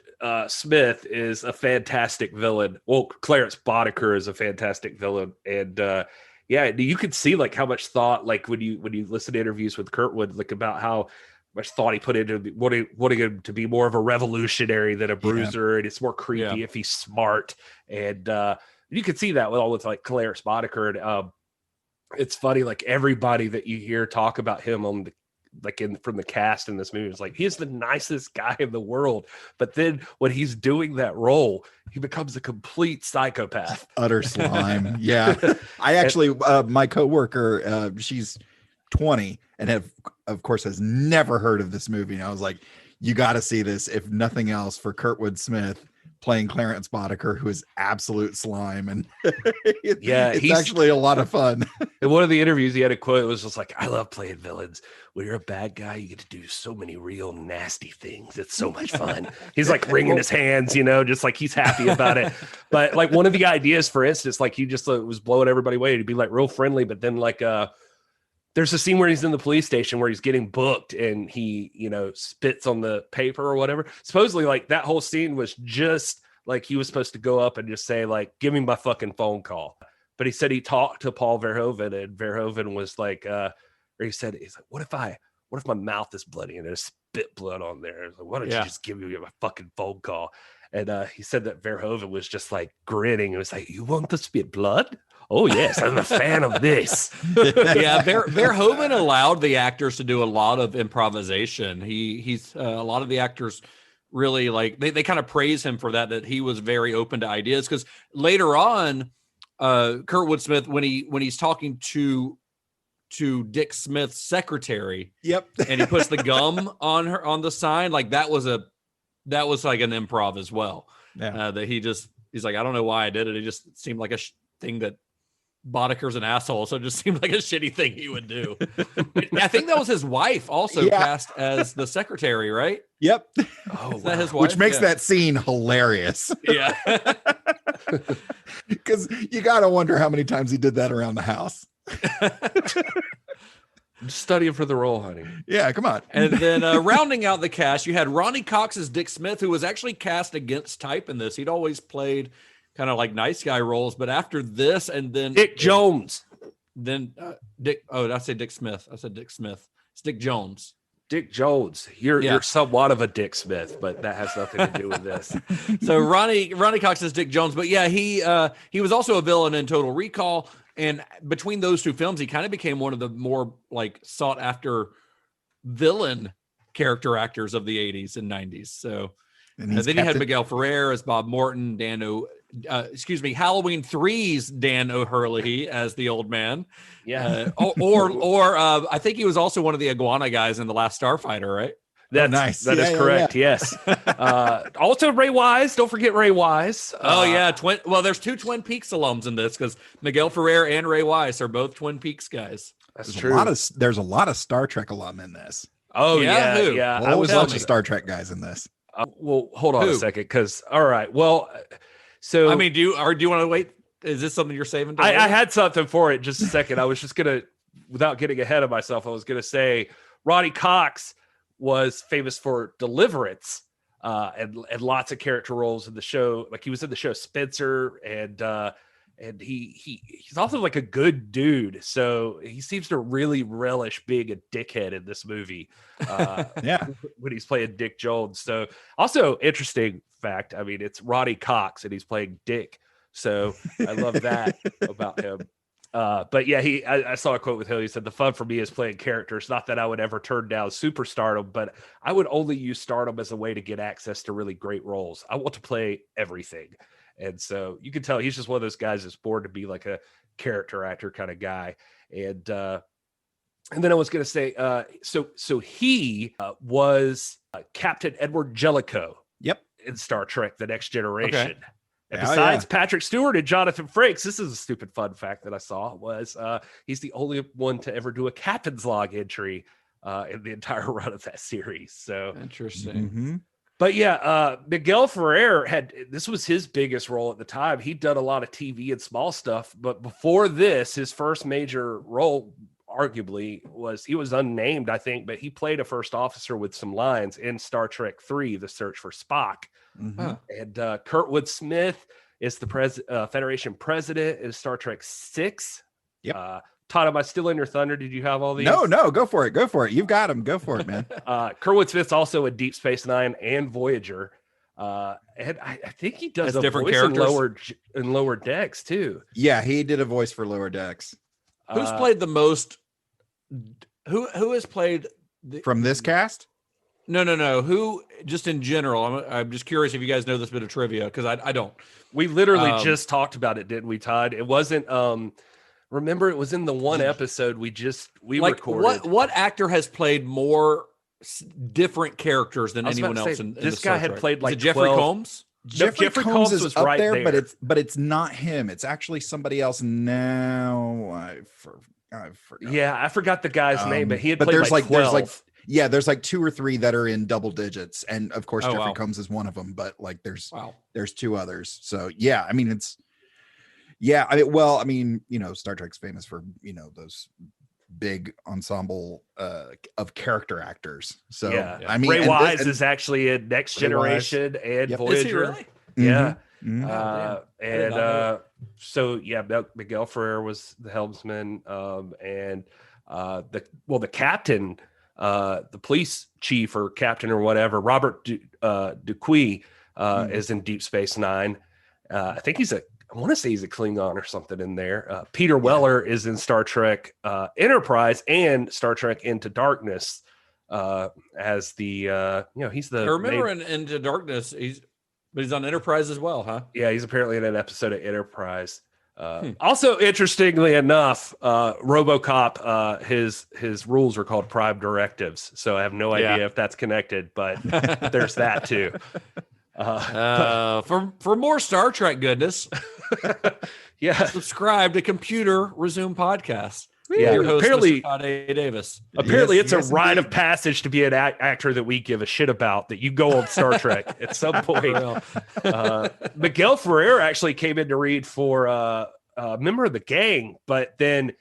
Smith is a fantastic villain. Well, Clarence Boddicker is a fantastic villain, and you could see like how much thought, like when you listen to interviews with Kurtwood, like about how much thought he put into wanting him to be more of a revolutionary than a bruiser, and it's more creepy if he's smart, and you could see that with like Clarence Boddicker, and it's funny, like everybody that you hear talk about him on the from the cast in this movie, it's like he's the nicest guy in the world, but then when he's doing that role, he becomes a complete psychopath, utter slime. Yeah, I actually, my coworker, she's 20 and of course has never heard of this movie, and I was like, you got to see this, if nothing else, for Kurtwood Smith playing Clarence Boddicker, who is absolute slime, and it's actually a lot of fun. In one of the interviews, he had a quote. It was just like, "I love playing villains. When you're a bad guy, you get to do so many real nasty things. It's so much fun." He's like wringing his hands, just like he's happy about it. But like one of the ideas, for instance, like he just was blowing everybody away to be like real friendly, but then like there's a scene where he's in the police station where he's getting booked and he, spits on the paper or whatever. Supposedly, like that whole scene was just like he was supposed to go up and just say, like, give me my fucking phone call. But he said he talked to Paul Verhoeven, and Verhoeven was like, or he's like, what if my mouth is bloody and there's spit blood on there? Like, why don't you just give me my fucking phone call? And he said that Verhoeven was just like grinning. It was like, you want to spit blood? Oh yes, I'm a fan of this. Verhoeven allowed the actors to do a lot of improvisation. He's a lot of the actors really like they kind of praise him for that he was very open to ideas, because later on, Kurtwood Smith, when he's talking to Dick Smith's secretary, and he puts the gum on the sign, like that was like an improv as well. that he's like, I don't know why I did it. It just seemed like a thing that Bodeker's an asshole, so it just seemed like a shitty thing he would do. I think that was his wife also cast as the secretary, right? Yep. Oh, is that his wife? Which makes that scene hilarious. Yeah. Because you got to wonder how many times he did that around the house. Studying for the role, honey. Yeah, come on. And then rounding out the cast, you had Ronnie Cox as Dick Smith, who was actually cast against type in this. He'd always played kind of like nice guy roles, but after this, and then Dick Jones. Then Dick. Oh, did I say Dick Smith? I said Dick Smith. It's Dick Jones. Dick Jones. You're somewhat of a Dick Smith, but that has nothing to do with this. So Ronnie Cox is Dick Jones, but yeah, he was also a villain in Total Recall. And between those two films, he kind of became one of the more like sought after villain character actors of the 80s and 90s. So then you had Miguel Ferrer as Bob Morton, Halloween 3's Dan O'Hurley as the old man. Yeah. Or I think he was also one of the iguana guys in The Last Starfighter, right? That's nice. That is correct. Yeah. Yes. Also Ray Wise. Don't forget Ray Wise. There's two Twin Peaks alums in this because Miguel Ferrer and Ray Wise are both Twin Peaks guys. That's true. There's a lot of Star Trek alum in this. Oh yeah. I was a bunch of Star Trek guys in this. Well, hold on a second, because all right. Well, so I mean, do you want to wait? Is this something you're saving? I had something for it. Just a second. I was just gonna, without getting ahead of myself, I was gonna say Ronnie Cox was famous for Deliverance and lots of character roles in the show. Like he was in the show Spencer, and he's also like a good dude. So he seems to really relish being a dickhead in this movie. When he's playing Dick Jones. So also interesting fact. I mean, it's Ronnie Cox and he's playing Dick. So I love that about him. But yeah, I saw a quote with him. He said, "The fun for me is playing characters. Not that I would ever turn down superstardom, but I would only use stardom as a way to get access to really great roles. I want to play everything." And so you can tell he's just one of those guys that's born to be like a character actor kind of guy. And then I was going to say, so he was Captain Edward Jellicoe. Yep. In Star Trek: The Next Generation. Okay. And besides Patrick Stewart and Jonathan Frakes, this is a stupid fun fact that I saw, was he's the only one to ever do a captain's log entry in the entire run of that series. So interesting. Mm-hmm. But yeah, Miguel Ferrer this was his biggest role at the time. He'd done a lot of TV and small stuff, but before this, his first major role arguably he was unnamed, I think, but he played a first officer with some lines in Star Trek 3, The Search for Spock. Mm-hmm. And Kurtwood Smith is the Federation president in Star Trek 6. Yep. Todd, am I still in your thunder? Did you have all these? No, go for it. You've got them. Go for it, man. Kurtwood Smith's also in Deep Space Nine and Voyager. And I think he does different voice characters in Lower Decks too. Yeah, he did a voice for Lower Decks. Who's played the most? Who has played from this cast? No. Who, just in general? I'm just curious if you guys know this bit of trivia, because I don't. We literally just talked about it, didn't we, Todd? It wasn't. Remember, it was in the one episode we recorded. What actor has played more different characters than anyone else in this the guy Star had Trek? played like Jeffrey 12. Combs. Jeffrey Combs is was up right there, but it's not him. It's actually somebody else. Now I forgot. Yeah, I forgot the guy's name, but he had but played there's like 12. there's like 2 or 3 that are in double digits, and of course Jeffrey Combs is one of them. But like there's 2 others. So yeah, I mean it's Star Trek's famous for those big ensemble of character actors. So yeah. I mean, Ray Wise is actually in Next Generation and Voyager. Is he really? Yeah. Mm-hmm. So yeah, Miguel Ferrer was the helmsman, and the captain, the police chief or captain or whatever, Robert Dupuy, is in Deep Space Nine. I think I want to say he's a Klingon or something in there. Peter Weller is in Star Trek Enterprise and Star Trek Into Darkness as the he's the. I remember in Into Darkness he's on Enterprise as well, huh? Yeah, he's apparently in an episode of Enterprise. Also, interestingly enough, RoboCop, his rules are called Prime Directives. So I have no idea if that's connected, but there's that too. For more Star Trek goodness, yeah, subscribe to Computer Resume Podcast. Yeah, Your host, apparently, Mr. Todd Davis. Apparently, Yes, it's yes, a rite indeed. of passage to be an actor that we give a shit about. That you go on Star Trek at some point. Miguel Ferrer actually came in to read for a member of the gang, but then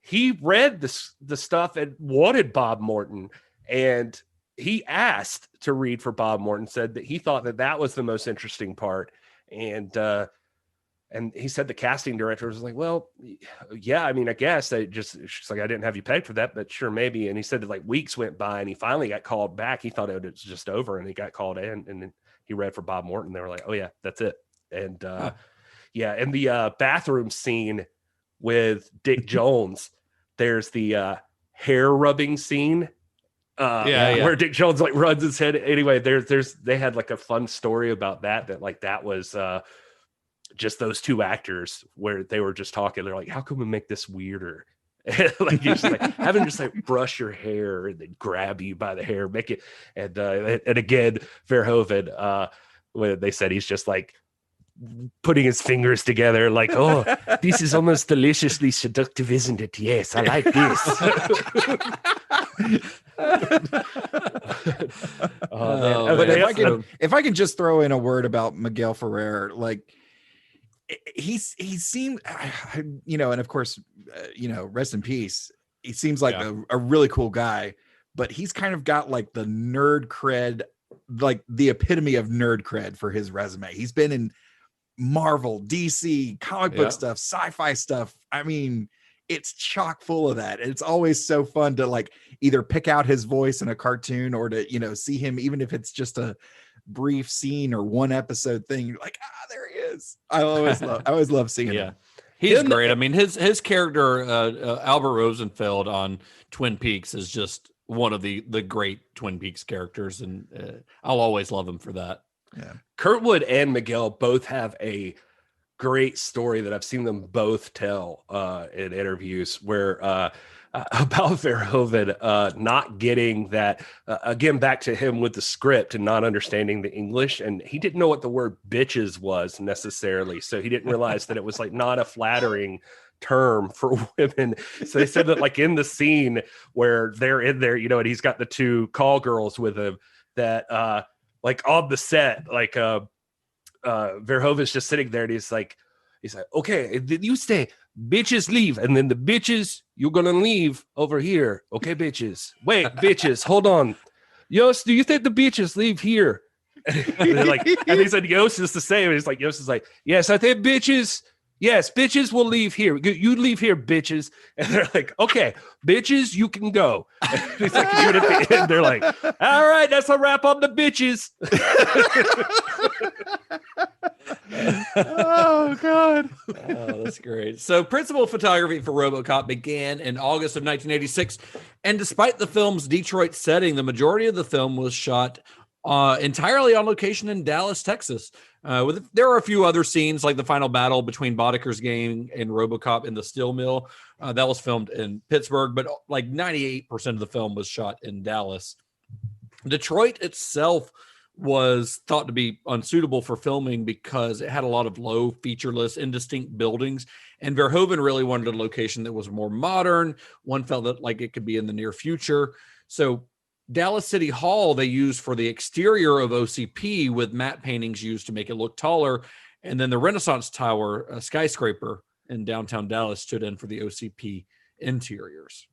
he read the stuff and wanted Bob Morton, and he asked to read for Bob Morton. Said that he thought that was the most interesting part, and he said the casting director was like, well, yeah, I mean, I guess she's like, I didn't have you pegged for that, but sure, maybe. And he said that like weeks went by and he finally got called back. He thought it was just over and he got called in and then he read for Bob Morton. They were like, oh yeah, that's it. And yeah. And the bathroom scene with Dick Jones, there's the hair rubbing scene. Where Dick Jones like runs his head. Anyway, they had like a fun story about that like that was, just those two actors where they were just talking. They're like, how can we make this weirder? Like you just like have him just like brush your hair and then grab you by the hair, make it. And again, Verhoeven, when they said he's just like putting his fingers together, like, oh, this is almost deliciously seductive, isn't it? Yes, I like this. If I can just throw in a word about Miguel Ferrer, like he seemed, and of course, rest in peace. He seems like a really cool guy, but he's kind of got like the nerd cred, like the epitome of nerd cred for his resume. He's been in Marvel, DC, comic book stuff, sci-fi stuff. I mean, it's chock full of that. And it's always so fun to like either pick out his voice in a cartoon or to, see him, even if it's just a brief scene or one episode thing. You're like, there he is. I always love seeing him. He's great. I mean, his character, Albert Rosenfeld on Twin Peaks is just one of the great Twin Peaks characters. And I'll always love him for that. Yeah. Kurtwood and Miguel both have a great story that I've seen them both tell in interviews where about Verhoeven not getting that, again, back to him with the script and not understanding the English. And he didn't know what the word bitches was necessarily. So he didn't realize that it was like not a flattering term for women. So they said that like in the scene where they're in there, and he's got the two call girls with him that like on the set, like Verhoeven's just sitting there and he's like, okay, you stay, bitches leave. And then the bitches, you're going to leave over here. Okay, bitches. Wait, bitches, hold on. Yost, do you think the bitches leave here? And he said, Yost is the same. And he's like, Yost is like, yes, I think bitches. Yes, bitches will leave here. You leave here, bitches. And they're like, okay, bitches, you can go. And he's like, at the end, they're like, all right, that's a wrap on the bitches. Oh, God. Oh, that's great. So principal photography for RoboCop began in August of 1986. And despite the film's Detroit setting, the majority of the film was shot entirely on location in Dallas, Texas. There are a few other scenes like the final battle between Boddicker's gang and RoboCop in the steel mill. That was filmed in Pittsburgh, but like 98% of the film was shot in Dallas. Detroit itself was thought to be unsuitable for filming because it had a lot of low, featureless, indistinct buildings. And Verhoeven really wanted a location that was more modern. One felt that like it could be in the near future. So Dallas City Hall they used for the exterior of OCP with matte paintings used to make it look taller. And then the Renaissance Tower, a skyscraper in downtown Dallas, stood in for the OCP interiors.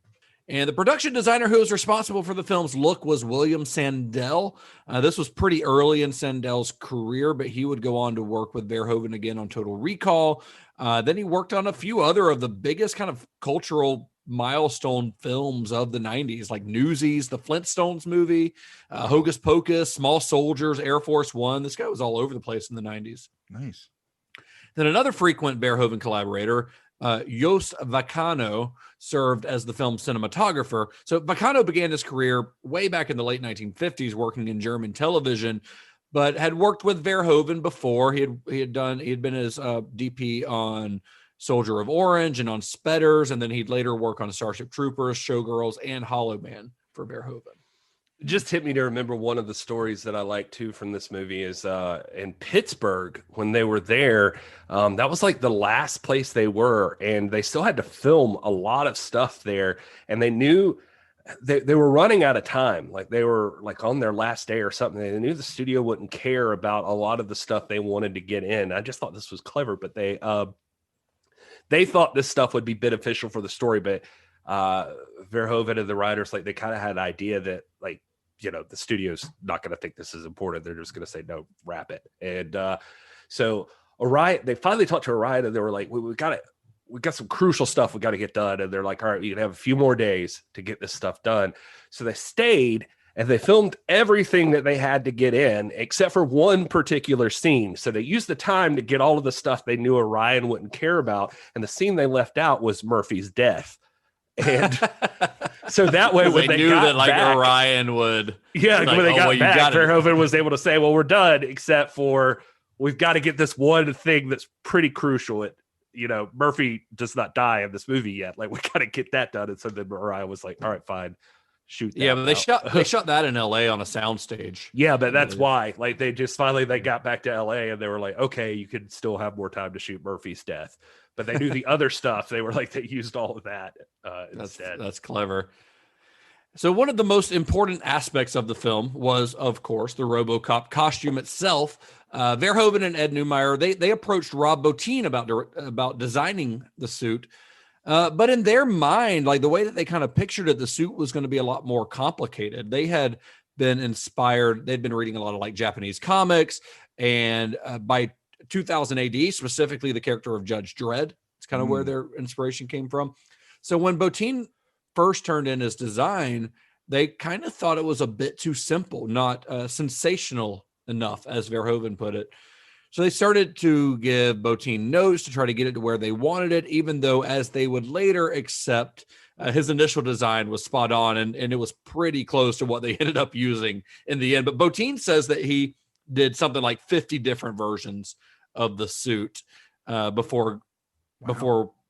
And the production designer who was responsible for the film's look was William Sandell. This was pretty early in Sandell's career, but he would go on to work with Verhoeven again on Total Recall. Then he worked on a few other of the biggest kind of cultural milestone films of the 90s, like Newsies, the Flintstones movie, Hocus Pocus, Small Soldiers, Air Force One. This guy was all over the place in the 90s. Nice. Then another frequent Verhoeven collaborator, Jost Vacano, served as the film's cinematographer. So Vacano began his career way back in the late 1950s working in German television, but had worked with Verhoeven before. He had been his DP on Soldier of Orange and on Spedders, and then he'd later work on Starship Troopers, Showgirls, and Hollow Man for Verhoeven. just hit me to remember one of the stories that I like too from this movie is in Pittsburgh when they were there. That was like the last place they were, and they still had to film a lot of stuff there. And they knew they were running out of time. Like they were like on their last day or something. They knew the studio wouldn't care about a lot of the stuff they wanted to get in. I just thought this was clever, but they thought this stuff would be beneficial for the story, but Verhoeven and the writers, like they kind of had an idea that like, you know, the studio's not going to think this is important. They're just going to say, no, wrap it. And so Orion, they finally talked to Orion and they were like, we got some crucial stuff we got to get done. And they're like, all right, you can have a few more days to get this stuff done. So they stayed and they filmed everything that they had to get in except for one particular scene. So they used the time to get all of the stuff they knew Orion wouldn't care about. And the scene they left out was Murphy's death. And so that way, when they knew that like back, Orion would, yeah, like, when they got back, Verhoeven was able to say, well, we're done, except for we've got to get this one thing that's pretty crucial. It, you know, Murphy does not die in this movie yet. Like, we got to get that done. And so then Orion was like, all right, fine, shoot that. Yeah, but they shot that in LA on a soundstage. Yeah, but that's why. Like, they just finally they got back to LA and they were like, okay, you could still have more time to shoot Murphy's death. But they knew the other stuff. They were like, they used all of that instead. That's clever. So one of the most important aspects of the film was, of course, the RoboCop costume itself. Verhoeven and Ed Neumeier, they approached Rob Bottin about designing the suit. But in their mind, like the way that they kind of pictured it, the suit was going to be a lot more complicated. They had been inspired. They'd been reading a lot of like Japanese comics. And by 2000 AD, specifically the character of Judge Dredd. It's kind of where their inspiration came from. So when Bottin first turned in his design, they kind of thought it was a bit too simple, not sensational enough, as Verhoeven put it. So they started to give Bottin notes to try to get it to where they wanted it, even though, as they would later accept, his initial design was spot on, and it was pretty close to what they ended up using in the end. But Bottin says that he did something like 50 different versions of the suit before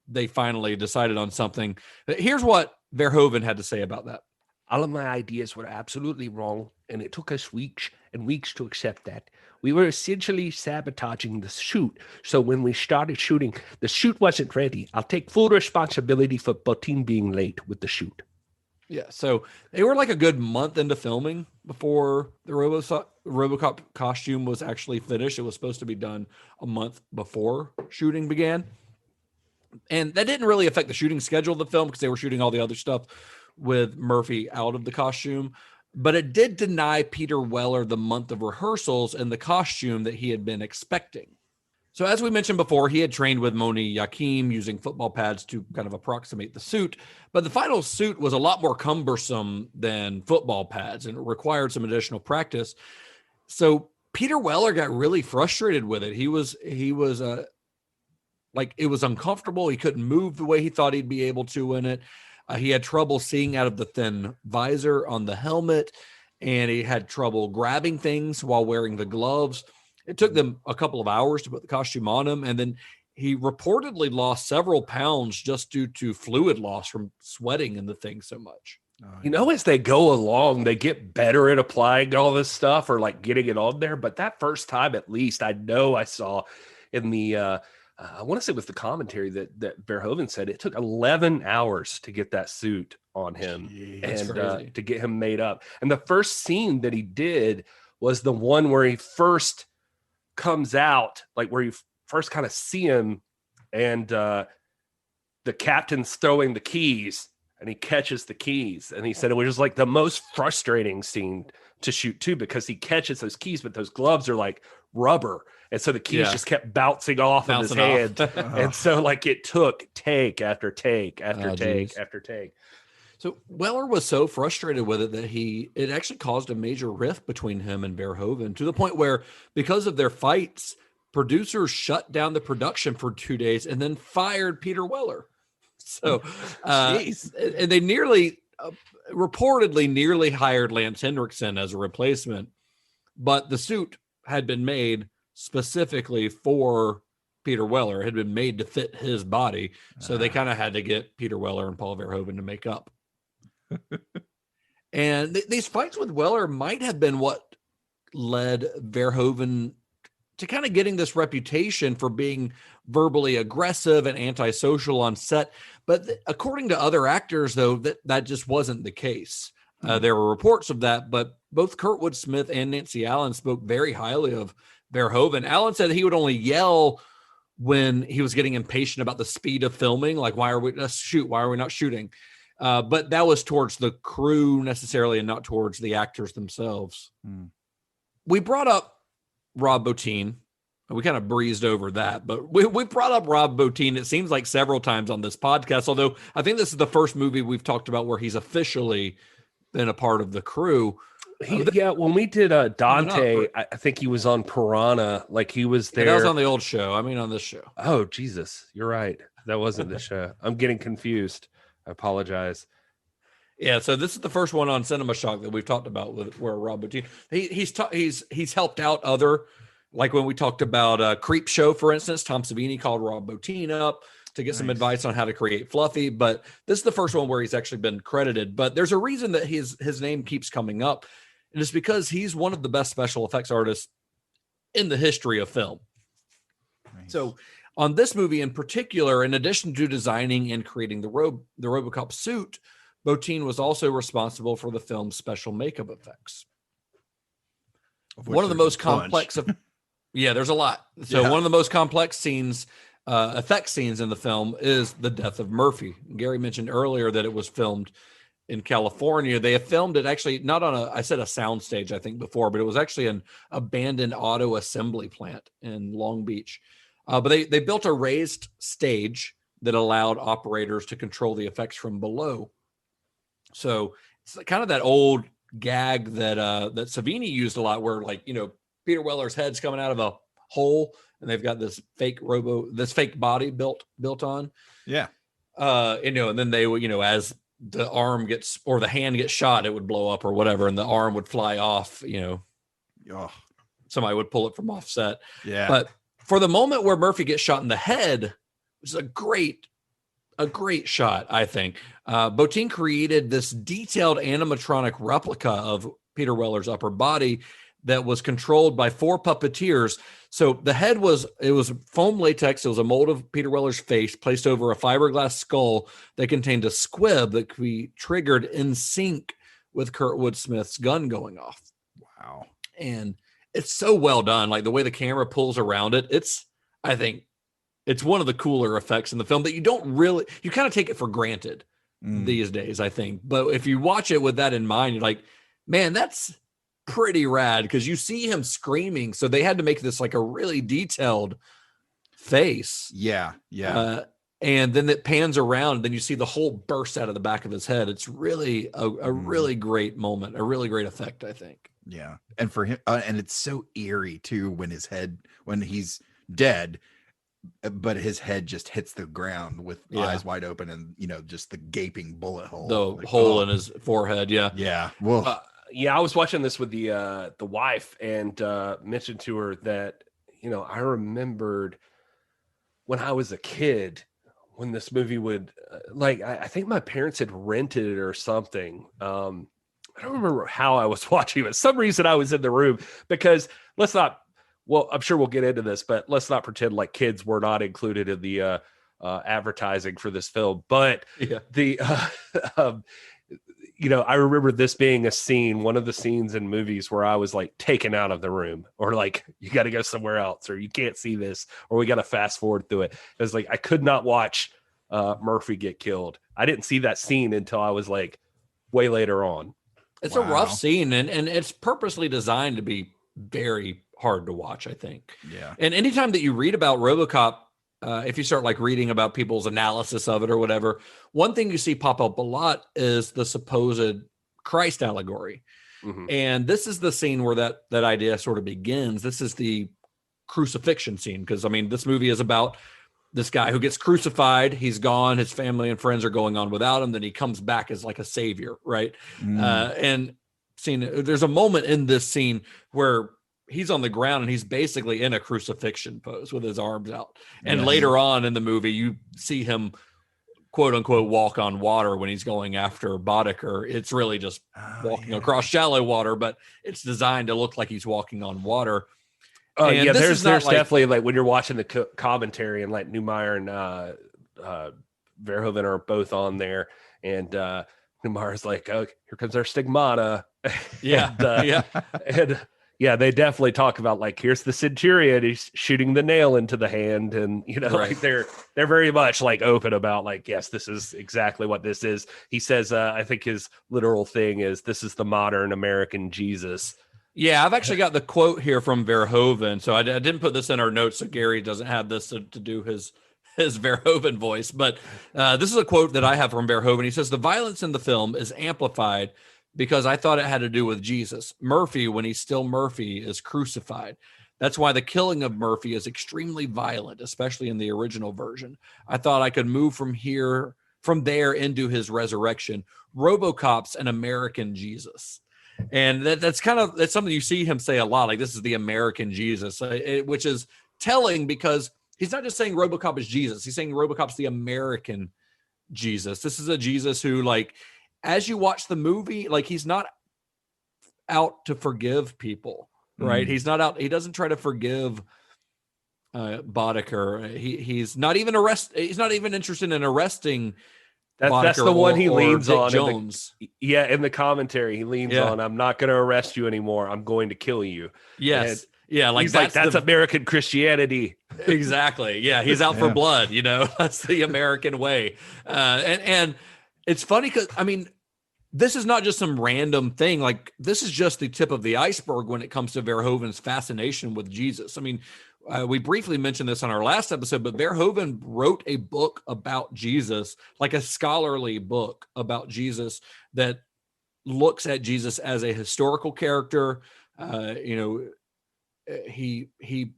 they finally decided on something. Here's what Verhoeven had to say about that. All of my ideas were absolutely wrong, and it took us weeks and weeks to accept that. We were essentially sabotaging the shoot. So when we started shooting, the shoot wasn't ready. I'll take full responsibility for Bottin being late with the shoot. Yeah, so they were like a good month into filming before the RoboCop costume was actually finished. It was supposed to be done a month before shooting began. And that didn't really affect the shooting schedule of the film because they were shooting all the other stuff with Murphy out of the costume. But it did deny Peter Weller the month of rehearsals and the costume that he had been expecting. So as we mentioned before, he had trained with Moni Yakim using football pads to kind of approximate the suit. But the final suit was a lot more cumbersome than football pads, and it required some additional practice. So Peter Weller got really frustrated with it. He was like, it was uncomfortable. He couldn't move the way he thought he'd be able to in it. He had trouble seeing out of the thin visor on the helmet, and he had trouble grabbing things while wearing the gloves. It took them a couple of hours to put the costume on him, and then he reportedly lost several pounds just due to fluid loss from sweating in the thing so much. You know, as they go along, they get better at applying all this stuff or like getting it on there. But that first time, at least, I know I saw in the I want to say it was the commentary that Verhoeven said it took 11 hours to get that suit on him. Jeez, and to get him made up. And the first scene that he did was the one where he first comes out, like where you first kind of see him and the captain's throwing the keys and he catches the keys. And he said it was just like the most frustrating scene to shoot too, because he catches those keys, but those gloves are like rubber. And so the keys just kept bouncing off of his hand. And so like it took take after take after take after take. So Weller was so frustrated with it that it actually caused a major rift between him and Verhoeven, to the point where, because of their fights, producers shut down the production for 2 days and then fired Peter Weller. So and they reportedly nearly hired Lance Henriksen as a replacement, but the suit had been made specifically for Peter Weller. It had been made to fit his body. So they kind of had to get Peter Weller and Paul Verhoeven to make up. And these fights with Weller might have been what led Verhoeven to kind of getting this reputation for being verbally aggressive and antisocial on set. But according to other actors, though, that just wasn't the case. There were reports of that, but both Kurtwood Smith and Nancy Allen spoke very highly of Verhoeven. Allen said he would only yell when he was getting impatient about the speed of filming, like, why are we not shooting? But that was towards the crew necessarily and not towards the actors themselves. We brought up Rob Bottin. We kind of breezed over that, but we brought up Rob Bottin, it seems like several times on this podcast, although I think this is the first movie we've talked about where he's officially been a part of the crew. When we did Dante, I think he was on Piranha. Like he was there. That was on the old show. I mean, on this show. Oh, Jesus. You're right. That wasn't the show. I'm getting confused. I apologize. Yeah, so this is the first one on Cinema Shock that we've talked about with where Rob Bottin, he's helped out other, like when we talked about Creep Show, for instance, Tom Savini called Rob Bottin up to get some advice on how to create Fluffy, but this is the first one where he's actually been credited. But there's a reason that his name keeps coming up, and it's because he's one of the best special effects artists in the history of film. So on this movie in particular, in addition to designing and creating the RoboCop suit, Bottin was also responsible for the film's special makeup effects. One of the most complex of, there's a lot. So one of the most complex scenes, effect scenes in the film is the death of Murphy. Gary mentioned earlier that it was filmed in California. They have filmed it actually not on a soundstage, I think before, but it was actually an abandoned auto assembly plant in Long Beach. But they built a raised stage that allowed operators to control the effects from below. So it's kind of that old gag that that Savini used a lot, where Peter Weller's head's coming out of a hole, and they've got this fake body built on. Yeah. And then they would, as the arm gets or the hand gets shot, it would blow up or whatever, and the arm would fly off. Somebody would pull it from offset. Yeah. But for the moment where Murphy gets shot in the head, which is a great shot, I think. Bottin created this detailed animatronic replica of Peter Weller's upper body that was controlled by 4 puppeteers. So the head was foam latex. It was a mold of Peter Weller's face placed over a fiberglass skull that contained a squib that could be triggered in sync with Kurtwood Smith's gun going off. Wow. And it's so well done. Like the way the camera pulls around it, I think it's one of the cooler effects in the film that you kind of take it for granted these days, I think. But if you watch it with that in mind, you're like, man, that's pretty rad, because you see him screaming. So they had to make this like a really detailed face. Yeah. Yeah. And then it pans around, then you see the whole burst out of the back of his head. It's really a really great moment, a really great effect, I think. Yeah. And for him, and it's so eerie too, when he's dead, but his head just hits the ground with eyes wide open and, just the gaping bullet hole. The hole in his forehead. Yeah. Yeah. Well, I was watching this with the wife and mentioned to her that, I remembered when I was a kid, when this movie would I think my parents had rented it or something. I don't remember how I was watching it. For some reason I was in the room, because I'm sure we'll get into this, but let's not pretend like kids were not included in the advertising for this film. But I remember this being one of the scenes in movies where I was like taken out of the room, or like, you got to go somewhere else, or you can't see this, or we got to fast forward through it. It was like, I could not watch Murphy get killed. I didn't see that scene until I was like way later on. It's a rough scene, and it's purposely designed to be very hard to watch, I think. Yeah. And anytime that you read about RoboCop, if you start like reading about people's analysis of it or whatever, one thing you see pop up a lot is the supposed Christ allegory. Mm-hmm. And this is the scene where that idea sort of begins. This is the crucifixion scene, because this movie is about this guy who gets crucified. He's gone. His family and friends are going on without him. Then he comes back as like a savior, right? And there's a moment in this scene where he's on the ground and he's basically in a crucifixion pose with his arms out. And later on in the movie, you see him quote unquote walk on water when he's going after Boddicker. It's really just walking across shallow water, but it's designed to look like he's walking on water. Oh yeah, there's definitely like when you're watching the commentary and like Neumeier and Verhoeven are both on there, and Neumeier's like, "Oh, here comes our stigmata." And they definitely talk about like, here's the centurion, he's shooting the nail into the hand, and like they're very much like open about like, yes, this is exactly what this is. He says, I think his literal thing is, this is the modern American Jesus. Yeah, I've actually got the quote here from Verhoeven. So I didn't put this in our notes, so Gary doesn't have this to do his Verhoeven voice. But this is a quote that I have from Verhoeven. He says, "The violence in the film is amplified because I thought it had to do with Jesus. Murphy, when he's still Murphy, is crucified. That's why the killing of Murphy is extremely violent, especially in the original version. I thought I could move from there into his resurrection. RoboCop's an American Jesus." And that's something you see him say a lot. Like, this is the American Jesus, which is telling because he's not just saying RoboCop is Jesus. He's saying RoboCop's the American Jesus. This is a Jesus who, like, as you watch the movie, like, he's not out to forgive people, right? He's not out. He doesn't try to forgive Boddicker. He's not even He's not even interested in arresting. That's the one he leans on. Jones. In the commentary, he leans on, "I'm not going to arrest you anymore. I'm going to kill you." Yes. And he's like, that's American Christianity. Exactly. Yeah. He's out for blood, that's the American way. And it's funny because, I mean, this is not just some random thing. Like, this is just the tip of the iceberg when it comes to Verhoeven's fascination with Jesus. I mean, we briefly mentioned this on our last episode, but Verhoeven wrote a book about Jesus, like a scholarly book about Jesus that looks at Jesus as a historical character. He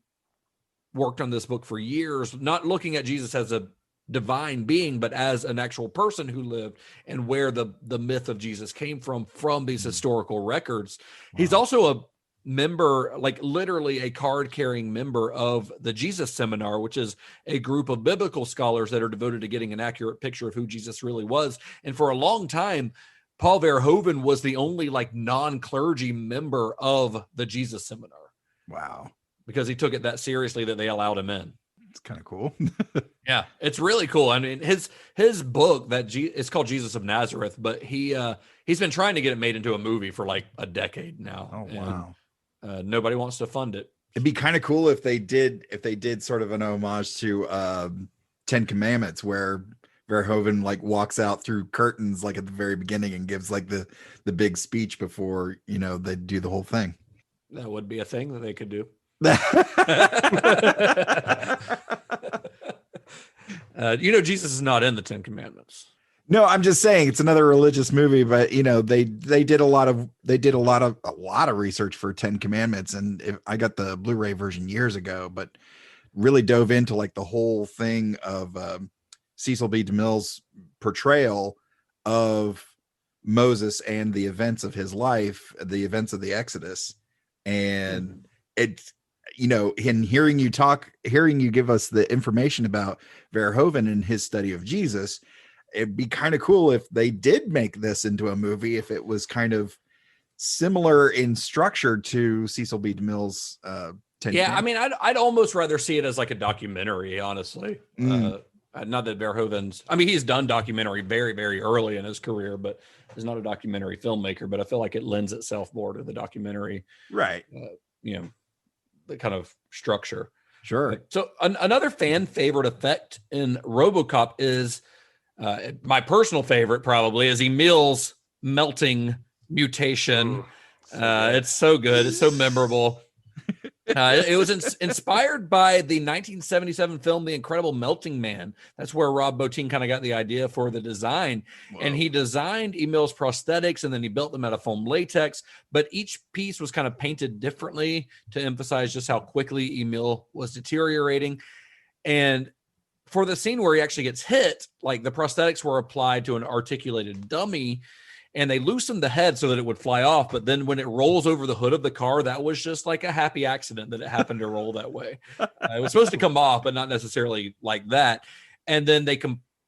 worked on this book for years, not looking at Jesus as a divine being, but as an actual person who lived, and where the myth of Jesus came from these historical records. Wow. He's also a member, like literally a card-carrying member of the Jesus Seminar, which is a group of biblical scholars that are devoted to getting an accurate picture of who Jesus really was. And for a long time, Paul Verhoeven was the only like non-clergy member of the Jesus Seminar. Wow. Because he took it that seriously that they allowed him in. It's kind of cool. Yeah, it's really cool. I mean, his book it's called Jesus of Nazareth, but he's been trying to get it made into a movie for like a decade now. Oh wow. Nobody wants to fund it. It'd be kind of cool if they did sort of an homage to Ten Commandments, where Verhoeven like walks out through curtains like at the very beginning and gives like the big speech before they do the whole thing. That would be a thing that they could do. Jesus is not in the Ten Commandments. No, I'm just saying it's another religious movie, but they did a lot of research for Ten Commandments, and I got the Blu-ray version years ago, but really dove into like the whole thing of Cecil B. DeMille's portrayal of Moses and the events of his life, the events of the Exodus, and it's in hearing you give us the information about Verhoeven and his study of Jesus. It'd be kind of cool if they did make this into a movie, if it was kind of similar in structure to Cecil B. DeMille's I mean, I'd almost rather see it as like a documentary, honestly. Not that Verhoeven's, I mean, he's done documentary very, very early in his career, but he's not a documentary filmmaker, but I feel like it lends itself more to the documentary, right? The kind of structure. Sure. So another fan favorite effect in RoboCop is, my personal favorite probably, is Emil's melting mutation. It's so good. It's so memorable. It was inspired by the 1977 film The Incredible Melting Man. That's where Rob Bottin kind of got the idea for the design. Whoa. And he designed Emil's prosthetics, and then he built them out of foam latex. But each piece was kind of painted differently to emphasize just how quickly Emil was deteriorating. And for the scene where he actually gets hit, like the prosthetics were applied to an articulated dummy, and they loosened the head so that it would fly off. But then when it rolls over the hood of the car, that was just like a happy accident that it happened to roll that way. It was supposed to come off, but not necessarily like that. And then they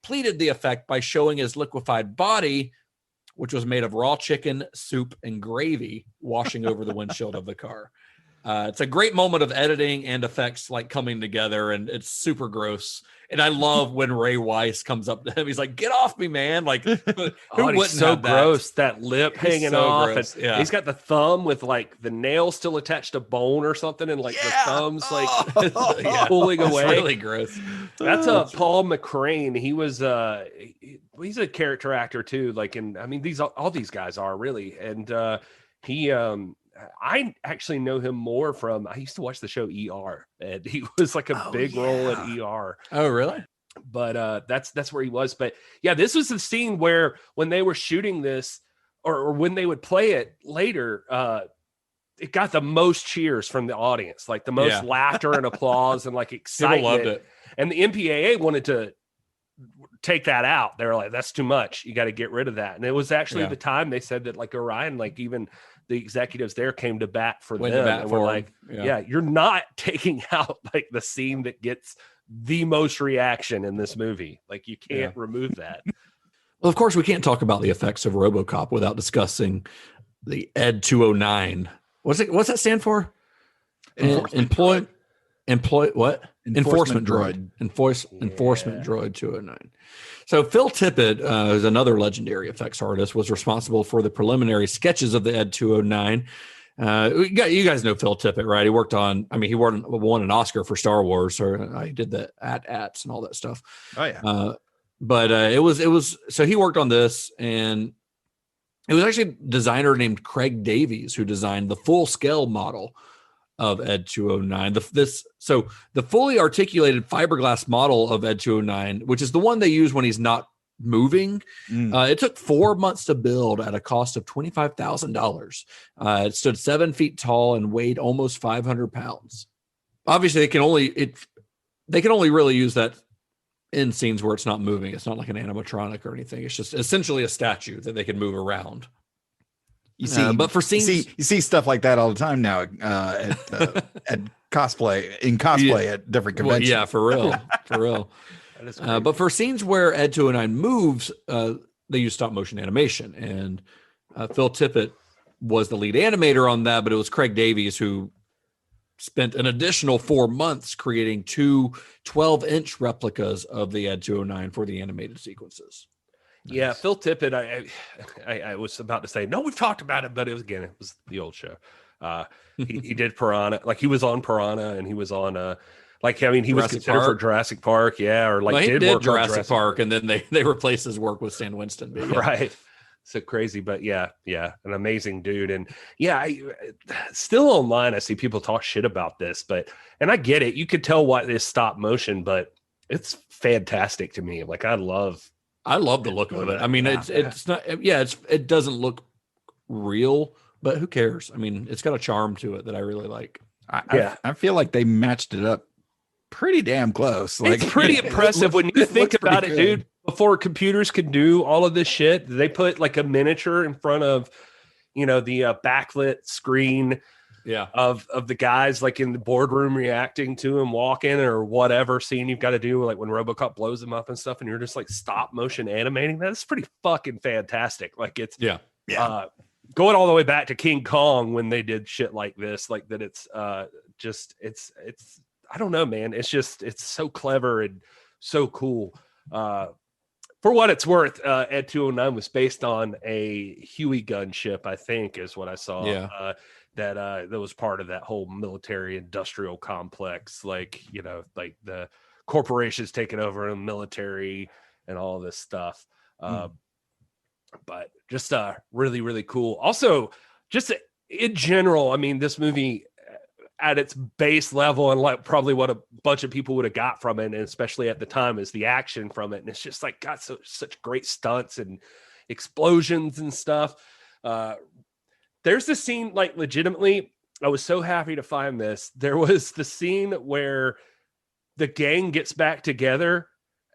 completed the effect by showing his liquefied body, which was made of raw chicken, soup, and gravy, washing over the windshield of the car. It's a great moment of editing and effects like coming together, and it's super gross. And I love when Ray Weiss comes up to him. He's like, "Get off me, man!" Like, who wouldn't so have that? gross. That lip hanging so off, gross, and yeah. he's got the thumb with like the nail still attached to bone or something, and like the thumb's like pulling away. It's really gross. That's Paul McCrane. He was he's a character actor too. Like, I mean, all these guys are really, and he I actually know him more from, I used to watch the show ER, and he was like a big role at ER. Oh, really? But that's where he was. But yeah, this was the scene where when they were shooting this, or when they would play it later, it got the most cheers from the audience, like the most laughter and applause and like excitement. People loved it. And the MPAA wanted to take that out. They were like, that's too much. You got to get rid of that. And it was actually the time they said that like Orion, like even the executives there came to bat for them. And we're like, you're not taking out like the scene that gets the most reaction in this movie. Like you can't remove that. Well, of course, we can't talk about the effects of RoboCop without discussing the Ed 209. What's that stand for? Enforcement droid. Enforcement droid 209. So Phil Tippett, who's another legendary effects artist, was responsible for the preliminary sketches of the Ed 209. You guys know Phil Tippett, right? He worked on, he won an Oscar for Star Wars, or he did the AT-ATs and all that stuff. Oh yeah. But it was so he worked on this, and it was actually a designer named Craig Davies who designed the full scale model of Ed 209. So the fully articulated fiberglass model of Ed 209, which is the one they use when he's not moving, it took 4 months to build at a cost of $25,000. It stood 7 feet tall and weighed almost 500 pounds. Obviously, they can only really use that in scenes where it's not moving. It's not like an animatronic or anything. It's just essentially a statue that they can move around. You see, but for scenes, you see stuff like that all the time now at cosplay at different conventions. Well, yeah, for real. But for scenes where Ed 209 moves, they use stop motion animation, and Phil Tippett was the lead animator on that. But it was Craig Davies who spent an additional 4 months creating two 12-inch replicas of the Ed 209 for the animated sequences. Yeah, Phil Tippett, I was about to say, no, we've talked about it, but it was the old show. He did Piranha, like he was on Piranha, and he was on he was considered for Jurassic Park, or like he did work Jurassic Park, and then they replaced his work with Stan Winston. Right. So crazy, but yeah, an amazing dude. And still online, I see people talk shit about this, and I get it. You could tell why this stop motion, but it's fantastic to me. Like I love the look of it. I mean, it's not, it doesn't look real, but who cares? I mean, it's got a charm to it that I really like. I feel like they matched it up pretty damn close. Like it's pretty impressive when you think about it, dude. Before computers could do all of this shit, they put like a miniature in front of, the backlit screen of the guys like in the boardroom reacting to him walking or whatever scene you've got to do, like when RoboCop blows him up and stuff, and you're just like stop motion animating. That's pretty fucking fantastic. Like it's going all the way back to King Kong when they did shit like this, like that. It's it's I don't know, man. It's so clever and so cool. For what it's worth, Ed 209 was based on a Huey gunship, I think, is what I saw. That was part of that whole military industrial complex, like like the corporations taking over the military and all this stuff. But just really, really cool. Also, just in general, I mean, this movie at its base level, and like probably what a bunch of people would have got from it, and especially at the time, is the action from it. And it's just like got such great stunts and explosions and stuff. There's this scene, like legitimately, I was so happy to find this. There was the scene where the gang gets back together,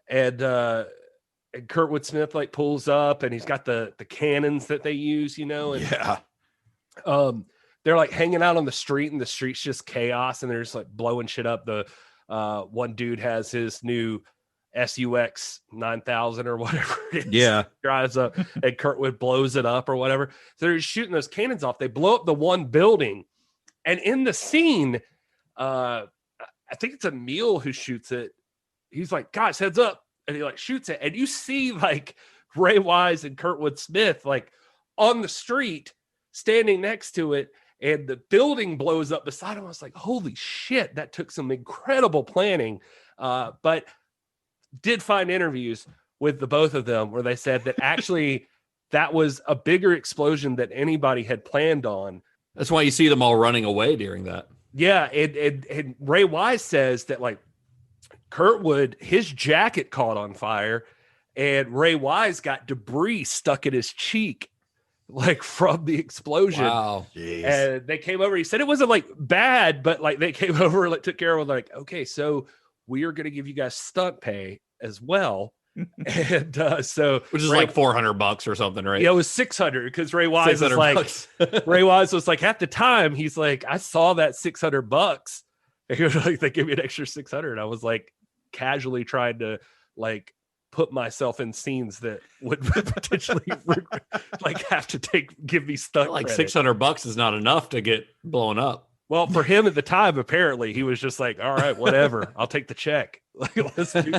and Kurtwood Smith like pulls up, and he's got the cannons that they use, and they're like hanging out on the street, and the street's just chaos, and they're just like blowing shit up. The one dude has his new SUX 9000 or whatever it is. Yeah. Drives up and Kurtwood blows it up or whatever. So they're shooting those cannons off. They blow up the one building. And in the scene, I think it's Emil who shoots it. He's like, guys, heads up. And he like shoots it. And you see like Ray Wise and Kurtwood Smith like on the street standing next to it. And the building blows up beside him. I was like, holy shit, that took some incredible planning. But did find interviews with the both of them where they said that actually that was a bigger explosion than anybody had planned on. That's why you see them all running away during that. Yeah. And Ray Wise says that like Kurtwood, his jacket caught on fire and Ray Wise got debris stuck in his cheek. Like from the explosion. Wow. Jeez. And they came over. He said it wasn't like bad, but like they came over and like took care of it. Like, okay, so we are going to give you guys stunt pay as well. And so which is like $400 or something, right? Yeah, it was 600 because Ray Wise was like Ray Wise was like at the time, he's like, I saw that $600. And he was like, they give me an extra 600. I was like casually trying to like put myself in scenes that would potentially like have to give me stunt like credit. $600 is not enough to get blown up. Well, for him at the time, apparently he was just like, all right, whatever, I'll take the check. Like, let's do.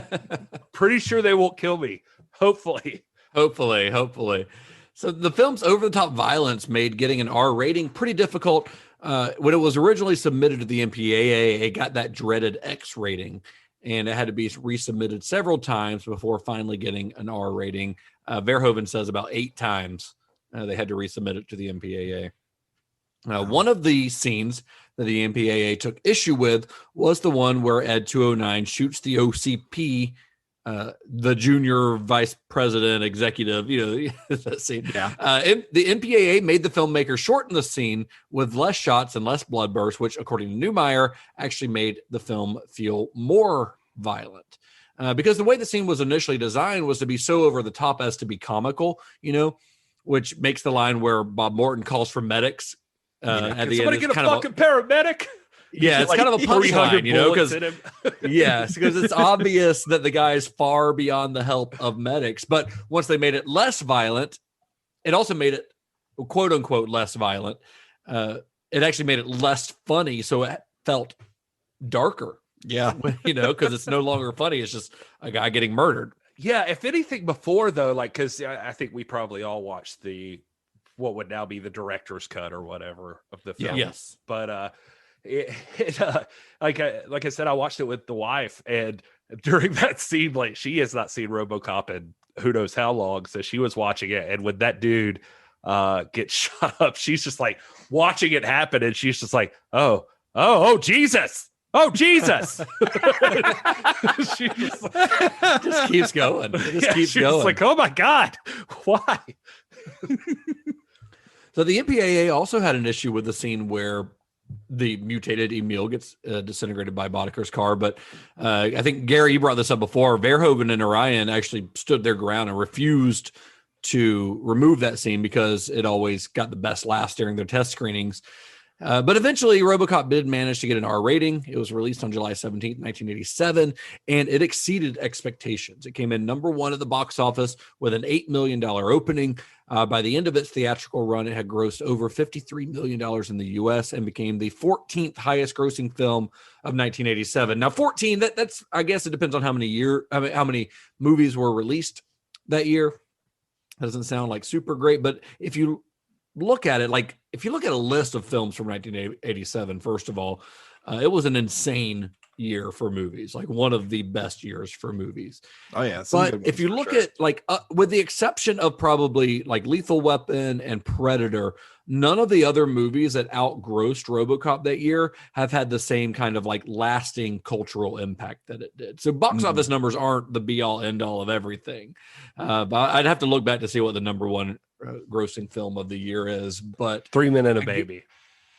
Pretty sure they won't kill me. Hopefully. So the film's over-the-top violence made getting an R rating pretty difficult. When it was originally submitted to the MPAA, it got that dreaded X rating. And it had to be resubmitted several times before finally getting an R rating. Verhoeven says about 8 times they had to resubmit it to the MPAA. One of the scenes that the MPAA took issue with was the one where Ed 209 shoots the OCP, the junior vice president executive, that scene. Yeah. The MPAA made the filmmaker shorten the scene with less shots and less blood bursts, which, according to Neumeier, actually made the film feel more violent. Because the way the scene was initially designed was to be so over the top as to be comical, which makes the line where Bob Morton calls for medics at the somebody end. Get a fucking paramedic. Yeah, it's like kind of a punchline, because yes, because it's obvious that the guy's far beyond the help of medics. But once they made it less violent, it also made it quote unquote less violent. It actually made it less funny, so it felt darker. Yeah, because it's no longer funny. It's just a guy getting murdered. Yeah, if anything, before though, like because I think we probably all watched what would now be the director's cut or whatever of the film. Yes, but like I said, I watched it with the wife, and during that scene, like she has not seen RoboCop in who knows how long, so she was watching it, and when that dude gets shot up, she's just like watching it happen, and she's just like, oh Jesus. Oh Jesus! She just keeps going. Keeps going. Like, oh my God, why? So the MPAA also had an issue with the scene where the mutated Emil gets disintegrated by Boddicker's car. But I think, Gary, you brought this up before. Verhoeven and Orion actually stood their ground and refused to remove that scene because it always got the best laughs during their test screenings. But eventually, RoboCop did manage to get an R rating. It was released on July 17th, 1987, and it exceeded expectations. It came in number 1 at the box office with an $8 million opening. By the end of its theatrical run, it had grossed over $53 million in the U.S. and became the 14th highest grossing film of 1987. Now, 14, that's I guess it depends on how many movies were released that year. That doesn't sound like super great, but if you look at it, like if you look at a list of films from 1987, first of all, it was an insane year for movies, like one of the best years for movies. Oh yeah. But if you look at like, with the exception of probably like Lethal Weapon and Predator, none of the other movies that outgrossed RoboCop that year have had the same kind of like lasting cultural impact that it did. So box office numbers aren't the be all end all of everything. But I'd have to look back to see what the number 1 grossing film of the year is. But 3 Men and a Baby.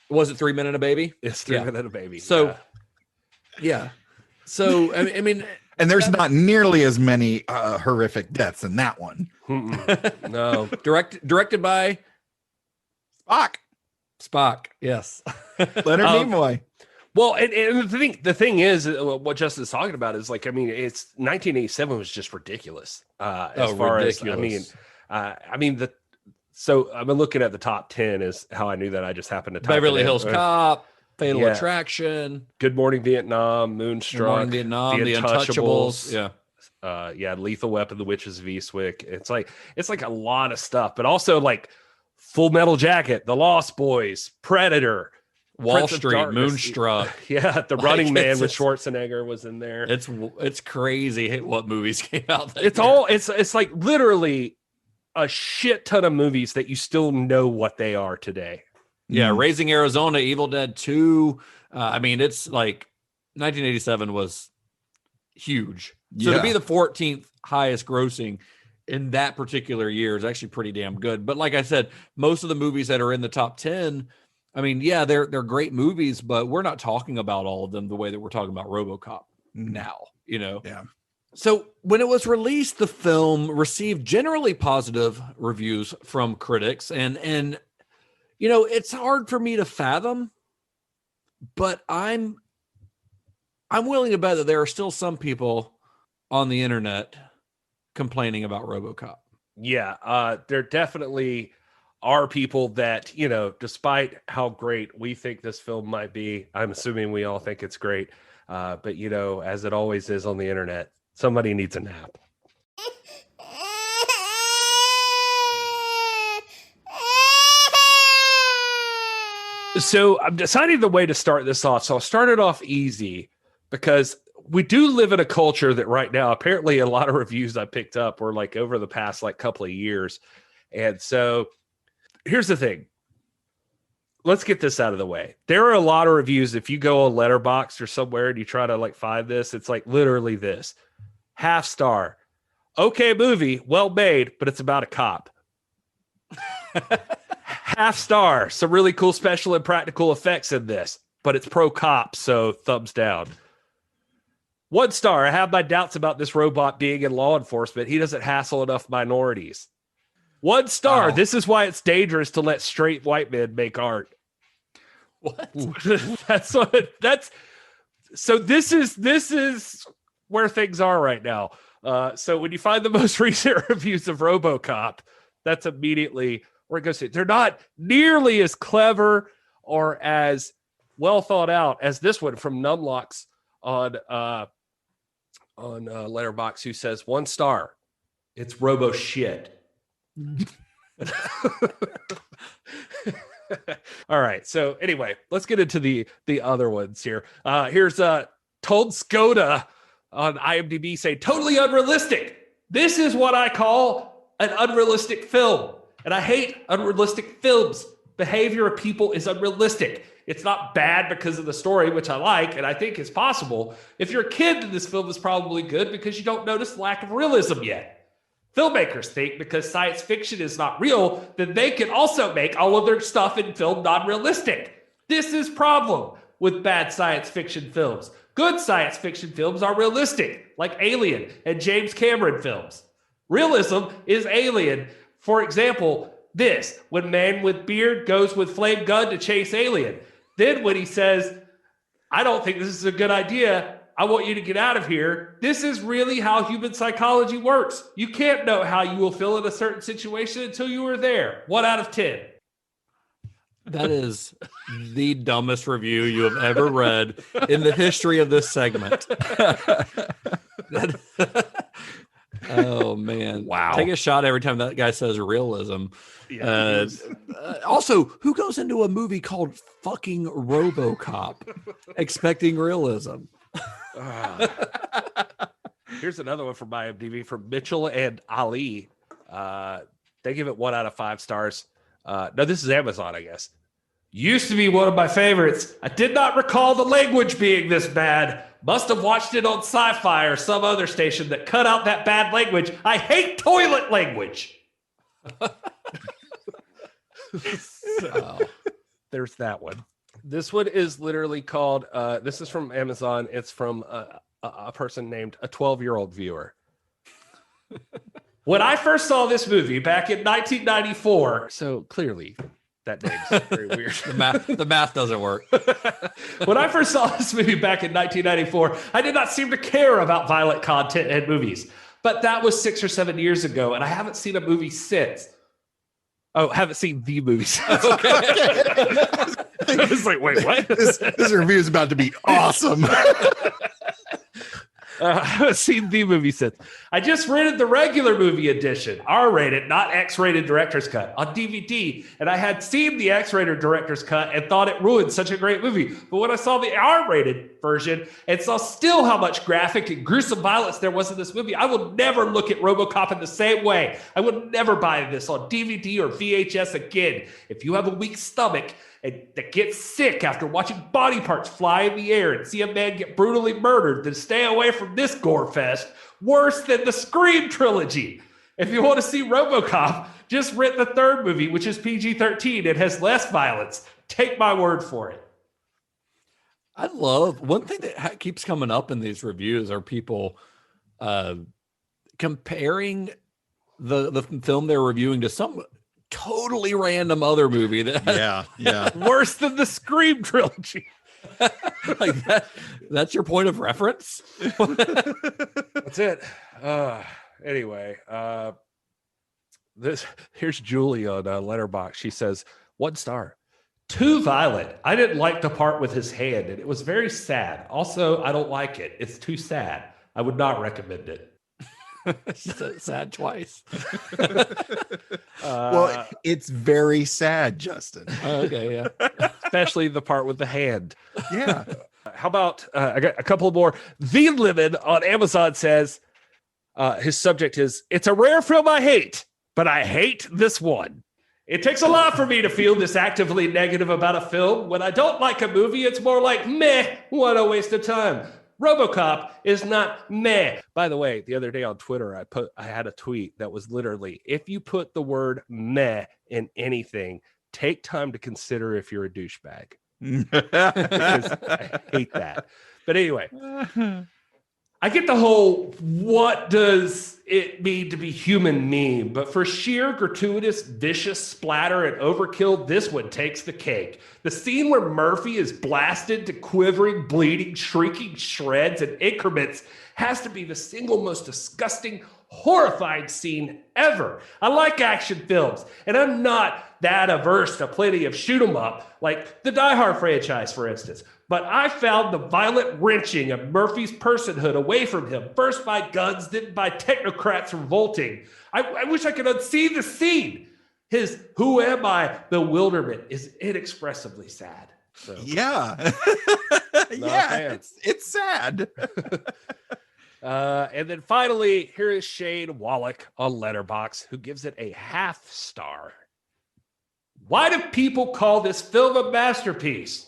Was it 3 Men and a Baby? It's 3 Men and a Baby. So yeah. So I mean, and there's not nearly as many horrific deaths in that one. No. Directed by Spock. Spock. Yes. Leonard Nimoy. Well, and the thing is, what Justin's talking about is like, I mean, it's 1987 was just ridiculous. As far ridiculous. So I've been looking at the top 10 is how I knew that. I just happened to type Beverly it in. Hills Cop, Fatal Attraction, Good Morning Vietnam, Moonstruck, Good Morning Vietnam, The Untouchables. Yeah. Lethal Weapon, The Witches of Eastwick. It's like a lot of stuff, but also like Full Metal Jacket, The Lost Boys, Predator, Wall Prince of Street, Darkness. Moonstruck. Yeah, The Running Man with Schwarzenegger was in there. It's crazy what movies came out. It's like literally a shit ton of movies that you still know what they are today. Yeah, Raising Arizona, Evil Dead 2. I mean, it's like 1987 was huge. So to be the 14th highest grossing in that particular year is actually pretty damn good. But like I said, most of the movies that are in the top 10, I mean, yeah, they're great movies, but we're not talking about all of them the way that we're talking about RoboCop now, you know? Yeah. So when it was released, the film received generally positive reviews from critics, and you know, it's hard for me to fathom, but I'm willing to bet that there are still some people on the internet complaining about RoboCop. Yeah, there definitely are people that, you know, despite how great we think this film might be, I'm assuming we all think it's great, but you know, as it always is on the internet, somebody needs a nap. So I'm deciding the way to start this off. So I'll start it off easy because we do live in a culture that right now, apparently a lot of reviews I picked up were like over the past like couple of years. And so here's the thing. Let's get this out of the way. There are a lot of reviews. If you go on Letterboxd or somewhere and you try to like find this, it's like literally this: 0.5 star. Okay movie, well made, but it's about a cop. 0.5 star. Some really cool special and practical effects in this, but it's pro cop, so thumbs down. 1 star. I have my doubts about this robot being in law enforcement. He doesn't hassle enough minorities. 1 star. Wow. This is why it's dangerous to let straight white men make art. What? So this is where things are right now. So when you find the most recent reviews of RoboCop, that's immediately where it goes to. They're not nearly as clever or as well thought out as this one from Numlocks on Letterboxd, who says 1 star. It's robo shit. All right. So anyway, let's get into the other ones here. Here's Told Skoda on IMDb saying totally unrealistic. This is what I call an unrealistic film. And I hate unrealistic films. Behavior of people is unrealistic. It's not bad because of the story, which I like, and I think is possible. If you're a kid, then this film is probably good because you don't notice the lack of realism yet. Filmmakers think because science fiction is not real, then they can also make all of their stuff in film non-realistic. This is problem with bad science fiction films. Good science fiction films are realistic, like Alien and James Cameron films. Realism is Alien. For example, this, when man with beard goes with flame gun to chase alien. Then when he says, I don't think this is a good idea, I want you to get out of here. This is really how human psychology works. You can't know how you will feel in a certain situation until you are there. 1 out of 10. That is the dumbest review you have ever read in the history of this segment. Oh, man. Wow. Take a shot every time that guy says realism. Yeah, also, who goes into a movie called fucking RoboCop expecting realism? Here's another one from IMDb from Mitchell and Ali. They give it 1 out of 5 stars. No, this is Amazon, I guess. Used to be one of my favorites. I did not recall the language being this bad. Must have watched it on Sci-Fi or some other station that cut out that bad language. I hate toilet language. So, there's that one. This one is literally called, this is from Amazon. It's from a person named a 12-year-old viewer. When I first saw this movie back in 1994, so clearly That name's very weird. The math doesn't work. When I first saw this movie back in 1994, I did not seem to care about violent content in movies. But that was 6 or 7 years ago, and I haven't seen a movie since. Oh, haven't seen the movie since. Okay. I was like, wait, what? This review is about to be awesome. I haven't seen the movie since. I just rented the regular movie edition, R-rated, not X-rated director's cut, on DVD. And I had seen the X-rated director's cut and thought it ruined such a great movie. But when I saw the R-rated version and saw still how much graphic and gruesome violence there was in this movie, I will never look at RoboCop in the same way. I would never buy this on DVD or VHS again. If you have a weak stomach and that gets sick after watching body parts fly in the air and see a man get brutally murdered, then stay away from this gore fest, worse than the Scream trilogy. If you want to see RoboCop, just rent the third movie, which is PG-13 and has less violence. Take my word for it. I love one thing that keeps coming up in these reviews are people comparing the film they're reviewing to some totally random other movie that worse than the Scream trilogy. Like that's your point of reference. That's it. Anyway, here's Julie on Letterboxd. She says 1 star. Too violent. I didn't like the part with his hand, and it was very sad. Also, I don't like it. It's too sad. I would not recommend it. Sad twice. Well, it's very sad, Justin. Okay, yeah. Especially the part with the hand. Yeah. How about I got a couple more. The Lemon on Amazon says his subject is, it's a rare film I hate, but I hate this one. It takes a lot for me to feel this actively negative about a film. When I don't like a movie, it's more like, meh, what a waste of time. RoboCop is not meh. By the way, the other day on Twitter, I had a tweet that was literally, if you put the word meh in anything, take time to consider if you're a douchebag. Because I hate that. But anyway, I get the whole what does it mean to be human meme, but for sheer gratuitous, vicious splatter and overkill, this one takes the cake. The scene where Murphy is blasted to quivering, bleeding, shrieking shreds and increments has to be the single most disgusting, horrifying scene ever. I like action films, and I'm not that averse to plenty of shoot 'em up, like the Die Hard franchise, for instance. But I found the violent wrenching of Murphy's personhood away from him, first by guns, then by technocrats revolting. I wish I could unsee the scene. His "who am I" bewilderment is inexpressibly sad. So, yeah. Yeah, it's sad. And then finally, here is Shane Wallach on Letterboxd, who gives it a 1/2 star. Why do people call this film a masterpiece?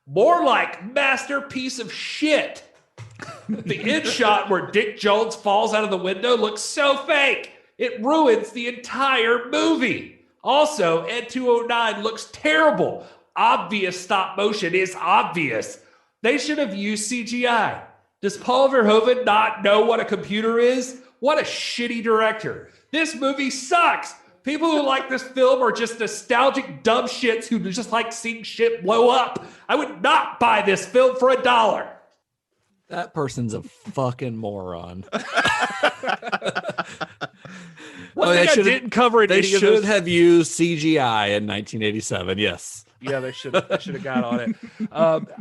More like masterpiece of shit. The end shot where Dick Jones falls out of the window looks so fake. It ruins the entire movie. Also, Ed 209 looks terrible. Obvious stop motion is obvious. They should have used CGI. Does Paul Verhoeven not know what a computer is? What a shitty director. This movie sucks. People who like this film are just nostalgic dumb shits who just like seeing shit blow up. I would not buy this film for $1. That person's a fucking moron. One thing I didn't cover in They any of should those- have used CGI in 1987. Yes. Yeah, they should have got on it.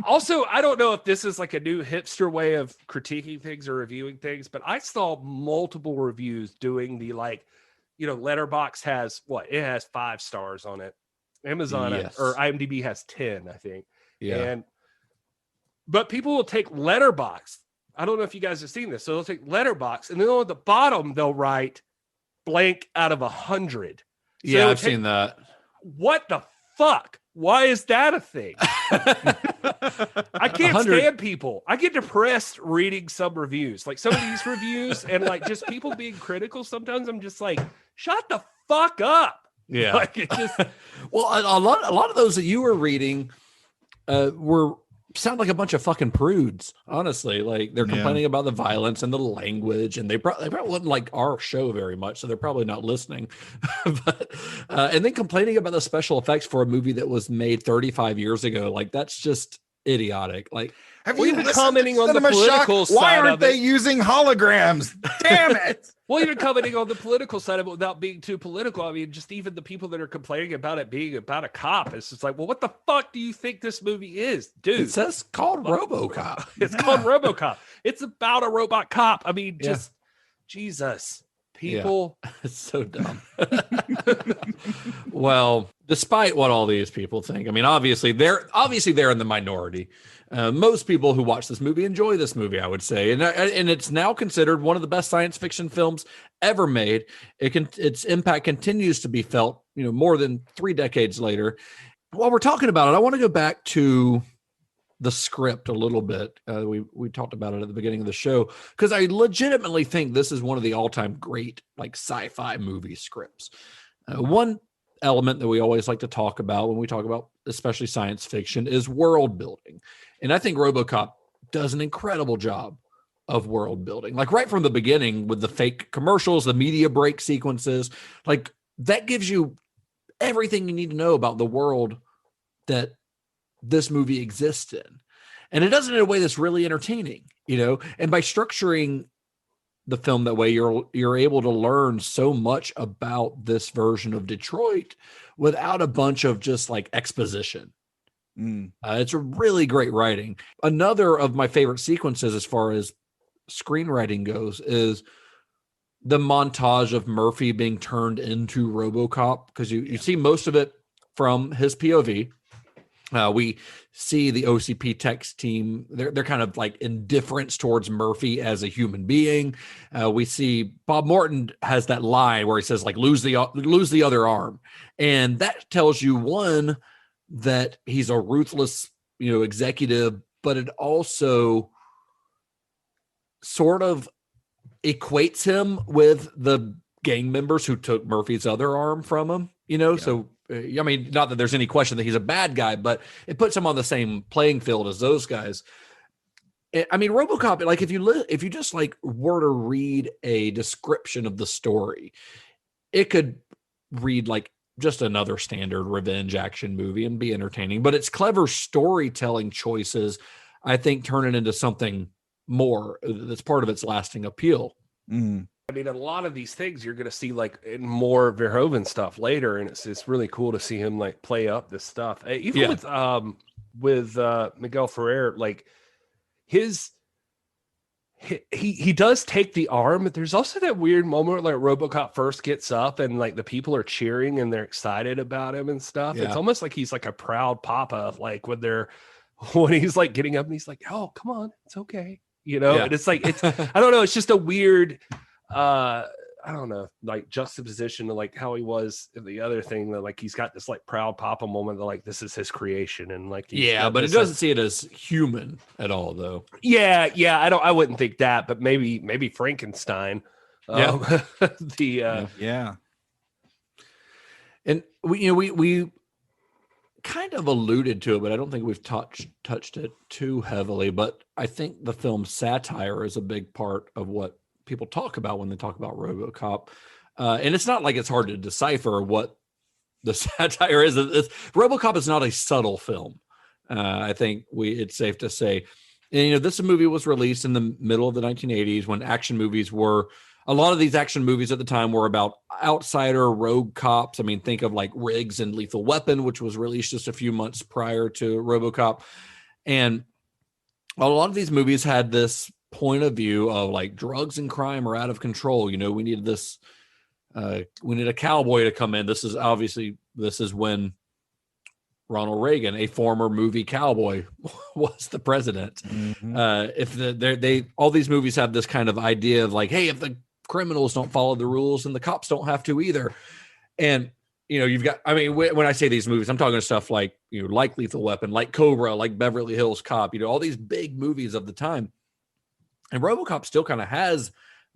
Also, I don't know if this is like a new hipster way of critiquing things or reviewing things, but I saw multiple reviews doing the Letterboxd has it has 5 stars on it. Amazon or IMDb has 10, I think. Yeah. But people will take Letterboxd. I don't know if you guys have seen this. So they'll take Letterboxd, and then at the bottom they'll write blank out of 100. So yeah, I've seen that. What the fuck? Why is that a thing? I can't stand people. I get depressed reading some reviews, like some of these reviews, and like just people being critical. Sometimes I'm just like, shut the fuck up. Yeah. Like it just Well, a lot of those that you were reading were sound like a bunch of fucking prudes, honestly. Like they're complaining about the violence and the language, and they probably wouldn't like our show very much, so they're probably not listening. But and then complaining about the special effects for a movie that was made 35 years ago, like that's just idiotic. Like, have you been commenting on the Cinema political Shock? Why side aren't of they it? using holograms? Damn it! Well, even commenting on the political side of it without being too political. I mean, just even the people that are complaining about it being about a cop, it's just like, well, what the fuck do you think this movie is, dude? It says called RoboCop. It's called RoboCop. It's about a robot cop. I mean, just Jesus, people. Yeah. It's so dumb. Well, despite what all these people think, I mean, obviously they're in the minority. Most people who watch this movie enjoy this movie, I would say, and it's now considered one of the best science fiction films ever made. Its impact continues to be felt, more than 3 decades later. While we're talking about it, I want to go back to the script a little bit. We talked about it at the beginning of the show because I legitimately think this is one of the all-time great like sci-fi movie scripts. One element that we always like to talk about when we talk about especially science fiction is world building. And I think RoboCop does an incredible job of world building. Like right from the beginning with the fake commercials, the media break sequences, like that gives you everything you need to know about the world that this movie exists in. And it does it in a way that's really entertaining, and by structuring the film that way, you're able to learn so much about this version of Detroit without a bunch of just like exposition. It's a really great writing. Another of my favorite sequences as far as screenwriting goes is the montage of Murphy being turned into RoboCop, because you see most of it from his POV. We see the OCP text team, they're kind of like indifference towards Murphy as a human being. We see Bob Morton has that line where he says like, lose the other arm. And that tells you, one, that he's a ruthless, executive, but it also sort of equates him with the gang members who took Murphy's other arm from him, so I mean, not that there's any question that he's a bad guy, but it puts him on the same playing field as those guys. I mean, RoboCop, like if you just like were to read a description of the story, it could read like just another standard revenge action movie and be entertaining, but its clever storytelling choices, I think, turn it into something more that's part of its lasting appeal. I mean, a lot of these things you're going to see like in more Verhoeven stuff later, and it's really cool to see him like play up this stuff. Even with Miguel Ferrer, like he does take the arm, but there's also that weird moment where like RoboCop first gets up and like the people are cheering and they're excited about him and stuff. It's almost like he's like a proud papa, like when he's like getting up and he's like, "Oh, come on, it's okay," And it's like I don't know, it's just a weird. I don't know, like juxtaposition to like how he was in the other thing, that like he's got this like proud papa moment that like this is his creation, and like but it doesn't see it as human at all though. I wouldn't think that, but maybe Frankenstein. And we kind of alluded to it, but I don't think we've touched it too heavily. But I think the film Satire is a big part of what people talk about when they talk about RoboCop. And it's not like it's hard to decipher what the satire is. RoboCop is not a subtle film. I think it's safe to say. And, this movie was released in the middle of the 1980s when a lot of these action movies at the time were about outsider rogue cops. I mean, think of like Riggs and Lethal Weapon, which was released just a few months prior to RoboCop. And a lot of these movies had this point of view of like drugs and crime are out of control. We need this, we need a cowboy to come in. This is when Ronald Reagan, a former movie cowboy, was the president. All these movies have this kind of idea of like, hey, if the criminals don't follow the rules, and the cops don't have to either. And you've got, I mean, when I say these movies, I'm talking stuff like, like Lethal Weapon, like Cobra, like Beverly Hills Cop, all these big movies of the time. And RoboCop still kind of has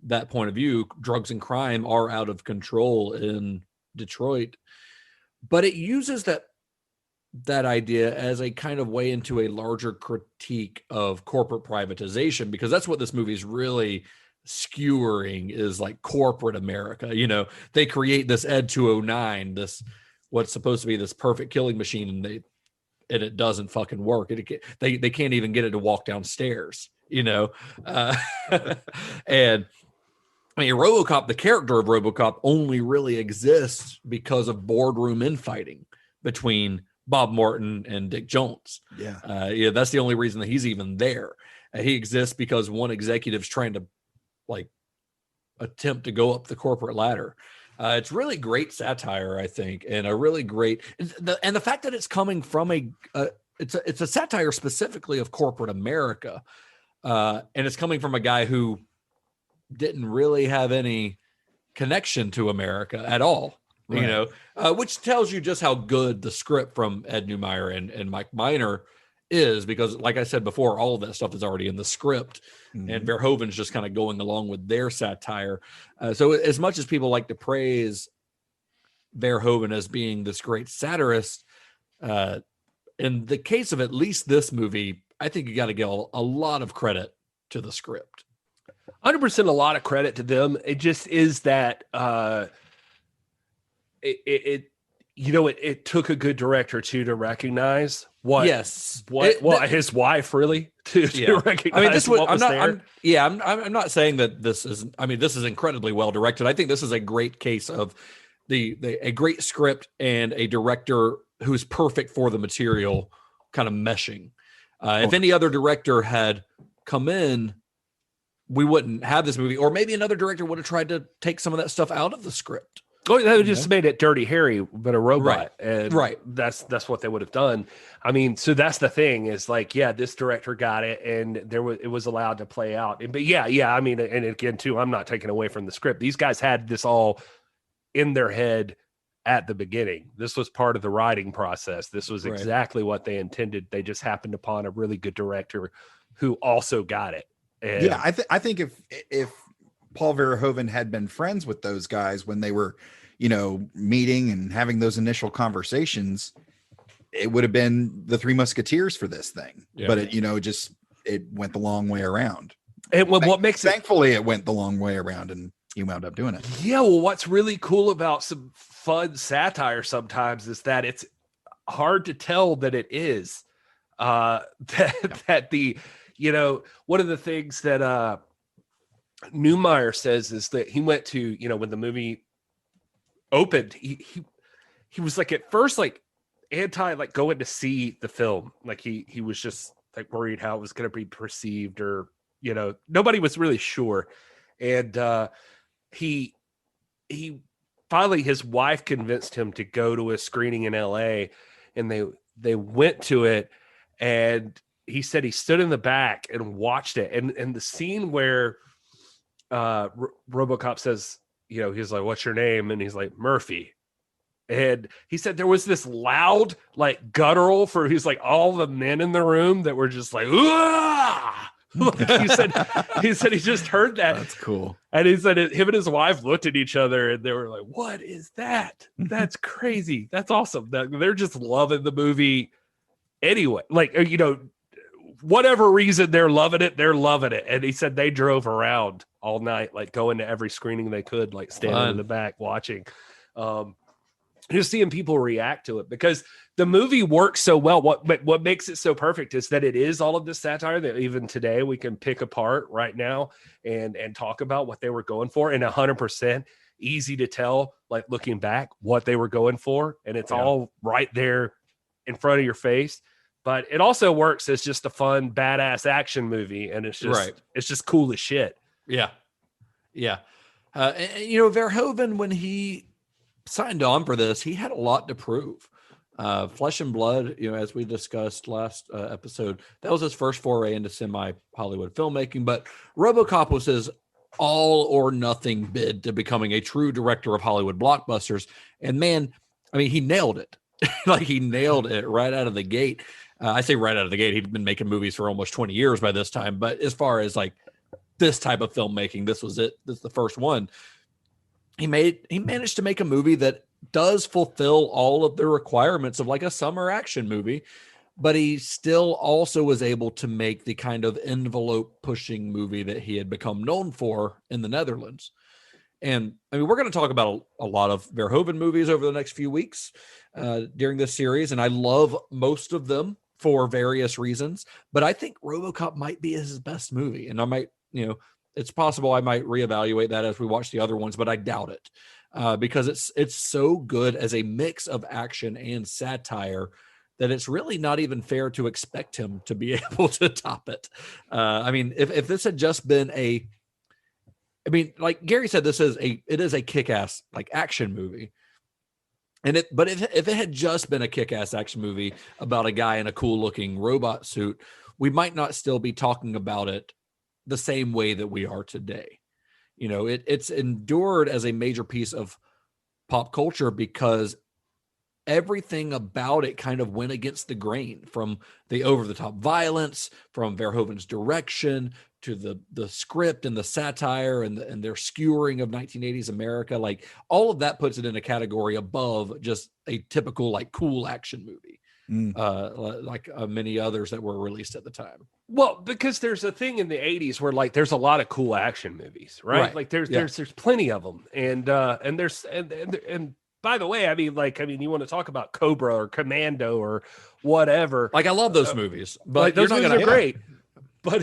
that point of view. Drugs and crime are out of control in Detroit, but it uses that that idea as a kind of way into a larger critique of corporate privatization, because that's what this movie is really skewering, is like corporate America. You know, they create this Ed 209, this what's supposed to be this perfect killing machine, and it doesn't fucking work. They can't even get it to walk downstairs, you know. And I mean, RoboCop, the character of RoboCop only really exists because of boardroom infighting between Bob Morton and Dick Jones. Yeah, that's the only reason that he's even there. He exists because one executive's trying to like attempt to go up the corporate ladder. It's really great satire, I think, and a really great and the fact that it's coming from it's a satire specifically of corporate America, and it's coming from a guy who didn't really have any connection to America at all. Right. You know, which tells you just how good the script from Ed Neumeier and Mike Miner is, because like I said before, all of that stuff is already in the script, and Verhoeven's just kind of going along with their satire. So as much as people like to praise Verhoeven as being this great satirist, in the case of at least this movie, I think you got to give a lot of credit to the script. 100% a lot of credit to them. It just is that it took a good director too to recognize his wife really to recognize. I mean, this was, what was there. I'm not saying that this is. I mean, this is incredibly well directed. I think this is a great case of a great script and a director who's perfect for the material, kind of meshing. If any other director had come in, we wouldn't have this movie, or maybe another director would have tried to take some of that stuff out of the script. Oh, they just made it Dirty Harry, but a robot. Right. And right. That's what they would have done. I mean, so that's the thing is like, yeah, this director got it, and it was allowed to play out. But yeah. I mean, and again, too, I'm not taking away from the script. These guys had this all in their head at the beginning. This was part of the writing process. This was exactly what they intended. They just happened upon a really good director who also got it. And yeah, I think if Paul Verhoeven had been friends with those guys when they were, meeting and having those initial conversations, it would have been the Three Musketeers for this thing. Yeah. But it went the long way around. And what makes thankfully it went the long way around, and he wound up doing it. Yeah, well, what's really cool about some fun satire sometimes is that it's hard to tell that it is. That the one of the things that Neumeier says is that he went to, when the movie opened, he was like at first like anti like going to see the film. Like he was just like worried how it was going to be perceived, or nobody was really sure. And he finally, his wife convinced him to go to a screening in LA, and they went to it, and he said he stood in the back and watched it. And the scene where RoboCop says, he's like, "What's your name?" And he's like, "Murphy." And he said there was this loud, like guttural he's like all the men in the room that were just like, "Ah!" he said he just heard that. That's cool. And he said him and his wife looked at each other and they were like, "What is that? That's crazy. That's awesome." They're just loving the movie anyway. Like, whatever reason they're loving it. And he said they drove around all night, like going to every screening they could, like standing in the back watching. Just seeing people react to it, because the movie works so well. What makes it so perfect is that it is all of this satire that even today we can pick apart right now and talk about what they were going for, and 100% easy to tell, like looking back, what they were going for. And it's all right there in front of your face. But it also works as just a fun, badass action movie. And it's just, it's just cool as shit. Yeah. Yeah. Verhoeven, when he signed on for this, he had a lot to prove. Flesh and Blood, as we discussed last episode, that was his first foray into semi-Hollywood filmmaking. But RoboCop was his all or nothing bid to becoming a true director of Hollywood blockbusters. And man, I mean, he nailed it. Like, he nailed it right out of the gate. I say right out of the gate. He'd been making movies for almost 20 years by this time. But as far as like this type of filmmaking, this was it. This is the first one. He managed to make a movie that does fulfill all of the requirements of like a summer action movie, but he still also was able to make the kind of envelope pushing movie that he had become known for in the Netherlands. And I mean, we're going to talk about a lot of Verhoeven movies over the next few weeks during this series. And I love most of them for various reasons, but I think RoboCop might be his best movie. And I might, it's possible I might reevaluate that as we watch the other ones, but I doubt it because it's so good as a mix of action and satire that it's really not even fair to expect him to be able to top it. I mean, if this had just been like Gary said, it is a kick-ass like action movie. But if it had just been a kick-ass action movie about a guy in a cool looking robot suit, we might not still be talking about it the same way that we are today. It's endured as a major piece of pop culture because everything about it kind of went against the grain, from the over-the-top violence, from Verhoeven's direction, to the script and the satire and their skewering of 1980s America. Like all of that puts it in a category above just a typical like cool action movie, like many others that were released at the time. Well, because there's a thing in the 80s where like there's a lot of cool action movies, right? Like there's plenty of them, and by the way, I mean, you want to talk about Cobra or Commando or whatever. Like I love those movies, but like, those movies are great. But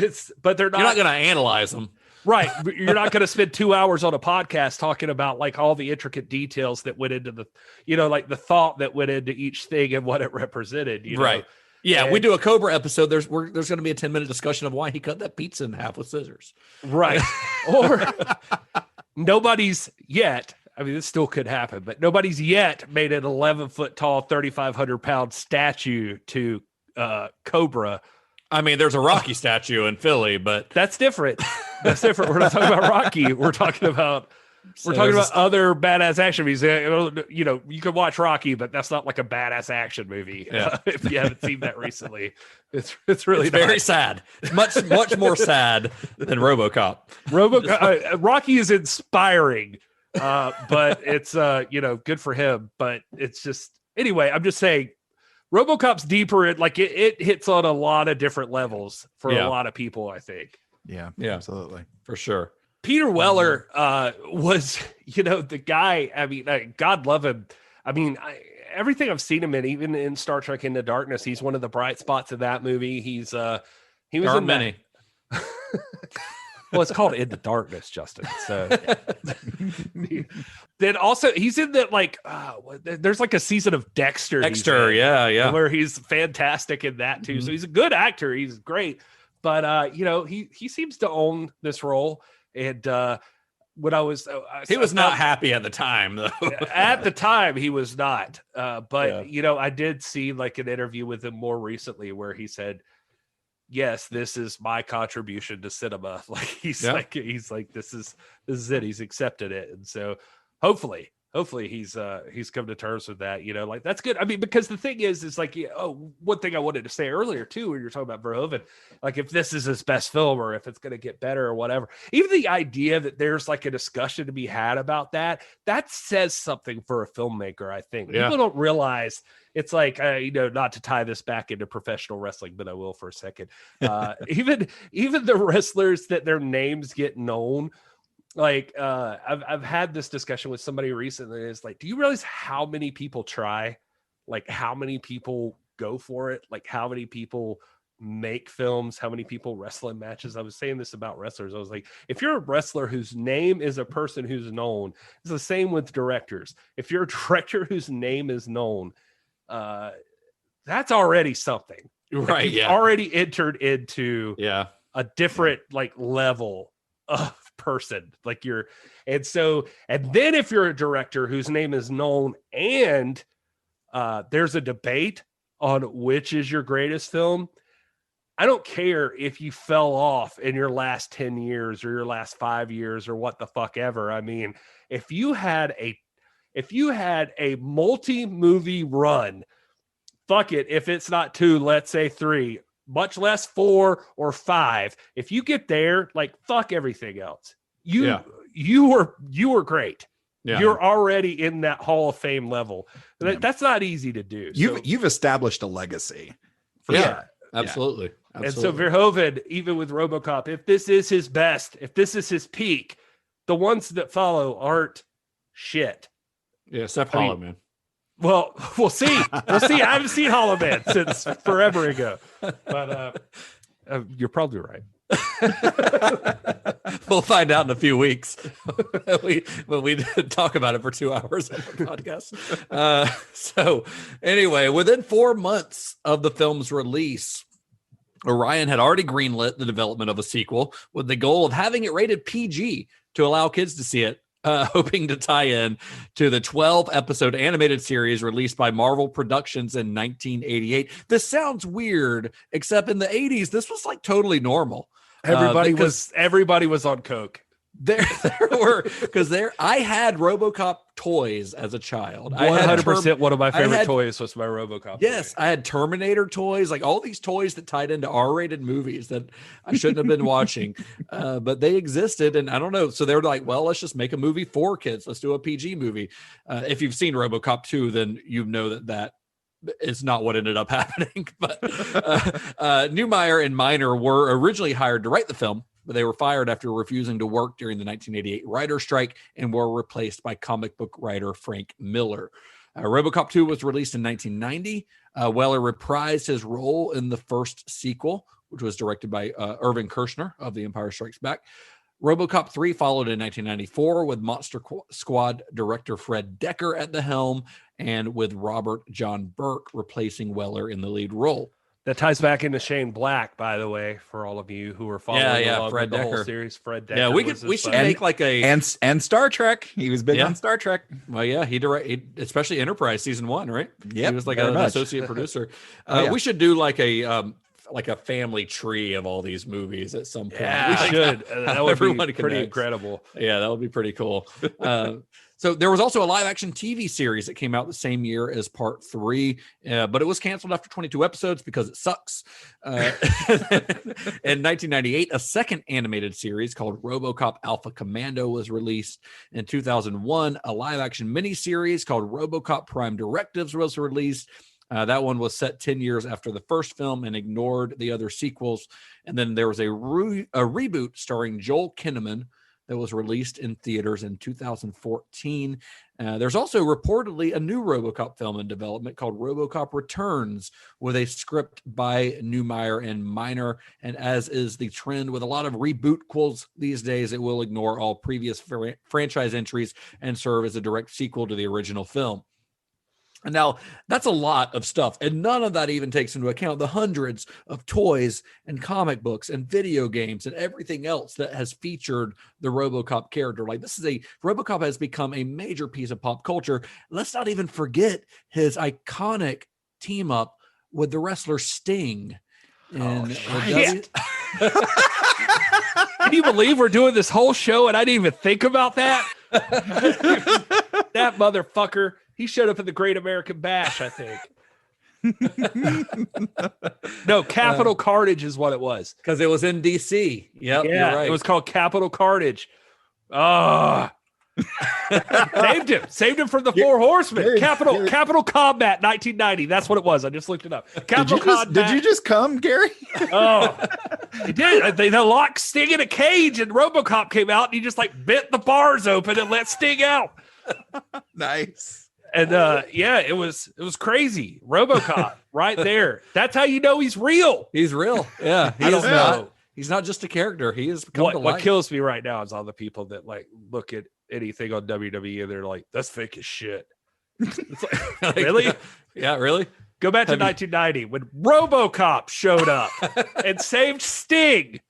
they're not. You're not going to analyze them, right? You're not going to spend 2 hours on a podcast talking about like all the intricate details that went into the, like the thought that went into each thing and what it represented. Right? Yeah, and we do a Cobra episode. There's going to be a 10-minute discussion of why he cut that pizza in half with scissors. Right? Or nobody's yet. I mean, this still could happen, but nobody's yet made an 11-foot tall, 3,500-pound statue to Cobra. I mean, there's a Rocky statue in Philly, but that's different. That's different. We're not talking about Rocky. We're talking about other badass action movies. You can watch Rocky, but that's not like a badass action movie. Yeah. If you haven't seen that recently, it's really very sad. Much more sad than RoboCop. Rocky is inspiring, but it's good for him. But it's just anyway. I'm just saying. RoboCop's deeper. It hits on a lot of different levels for a lot of people, I think. Yeah, absolutely. For sure. Peter Weller was, the guy, I mean, God love him. I mean, everything I've seen him in, even in Star Trek Into Darkness, he's one of the bright spots of that movie. He was in many. Well, it's called Into Darkness, Justin. So then also he's in that there's like a season of Dexter. Yeah. Where he's fantastic in that too. So he's a good actor. He's great. But he seems to own this role. And when he was not happy at the time though. At the time he was not. But I did see like an interview with him more recently where he said, yes, this is my contribution to cinema. Like he's like this is it. He's accepted it, and so hopefully he's come to terms with that. Like that's good. I mean, because the thing is like one thing I wanted to say earlier too, when you're talking about Verhoeven, like if this is his best film or if it's going to get better or whatever, even the idea that there's like a discussion to be had about that says something for a filmmaker. I think people don't realize. It's like, not to tie this back into professional wrestling, but I will for a second. Even the wrestlers that their names get known, like I've had this discussion with somebody recently. It's like, do you realize how many people try? Like how many people go for it? Like how many people make films? How many people wrestle in matches? I was saying this about wrestlers. I was like, if you're a wrestler whose name is a person who's known, it's the same with directors. If you're a director whose name is known, that's already something, right? You've already entered into a different like level of person, like and then if you're a director whose name is known and there's a debate on which is your greatest film, I don't care if you fell off in your last 10 years or your last 5 years or what the fuck ever. I mean, if you had a multi-movie run, fuck it. If it's not 2, let's say 3, much less 4 or 5. If you get there, like fuck everything else. You were great. You're already in that Hall of Fame level. That's not easy to do. You've established a legacy. Absolutely. And so Verhoeven, even with RoboCop, if this is his best, if this is his peak, the ones that follow aren't shit. Yeah, except Hollow Man. Well, we'll see. We'll see. I haven't seen Hollow Man since forever ago. But you're probably right. We'll find out in a few weeks when we talk about it for 2 hours on the podcast. So anyway, within 4 months of the film's release, Orion had already greenlit the development of a sequel with the goal of having it rated PG to allow kids to see it, hoping to tie in to the 12-episode animated series released by Marvel Productions in 1988. This sounds weird, except in the 80s, this was like totally normal. Everybody was on coke. There were, because I had RoboCop toys as a child. 100% one of my favorite toys was my RoboCop. Yes, I had Terminator toys, like all these toys that tied into R-rated movies that I shouldn't have been watching, but they existed, and I don't know. So they were like, well, let's just make a movie for kids. Let's do a PG movie. If you've seen RoboCop 2, then you know that is not what ended up happening. But Neumeier and Miner were originally hired to write the film, but they were fired after refusing to work during the 1988 writer strike and were replaced by comic book writer Frank Miller. RoboCop 2 was released in 1990. Weller reprised his role in the first sequel, which was directed by Irving Kershner of The Empire Strikes Back. RoboCop 3 followed in 1994 with Monster Squad director Fred Decker at the helm and with Robert John Burke replacing Weller in the lead role. That ties back into Shane Black, by the way, for all of you who are following along Fred with the Decker. whole series. Fred Decker. Yeah, we should make like a and Star Trek. He was big on Star Trek. Well, yeah, he directed, especially Enterprise season 1, right? Yeah, he was like an associate producer. We should do like a family tree of all these movies at some point. Yeah, we should. That would be pretty incredible. Yeah, that would be pretty cool. So there was also a live action TV series that came out the same year as part 3, but it was canceled after 22 episodes because it sucks. In 1998, a second animated series called RoboCop Alpha Commando was released. In 2001, a live action miniseries called RoboCop Prime Directives was released. That one was set 10 years after the first film and ignored the other sequels. And then there was a reboot starring Joel Kinnaman that was released in theaters in 2014. There's also reportedly a new RoboCop film in development called RoboCop Returns with a script by Neumeier and Miner. And as is the trend with a lot of rebootquels these days, it will ignore all previous franchise entries and serve as a direct sequel to the original film. And now that's a lot of stuff. And none of that even takes into account the hundreds of toys and comic books and video games and everything else that has featured the RoboCop character. Like RoboCop has become a major piece of pop culture. Let's not even forget his iconic team up with the wrestler Sting. Can you believe we're doing this whole show and I didn't even think about that? That motherfucker. He showed up in the Great American Bash, I think. No, Capital Carnage is what it was. Because it was in DC. Yep, yeah, you're right. It was called Capital Carnage. Saved him from the Four Horsemen. Capital Combat 1990. That's what it was. I just looked it up. Did you just come, Gary? Oh, he did. They locked Sting in a cage, and RoboCop came out, and he just like bent the bars open and let Sting out. Nice. And it was crazy. RoboCop right there. That's how you know he's real. He's real. Yeah, he's not just a character. He is come to life. What kills me right now is all the people that like look at anything on WWE and they're like, "That's fake as shit." It's like, really? Yeah, really. Go back to 1990 when RoboCop showed up and saved Sting.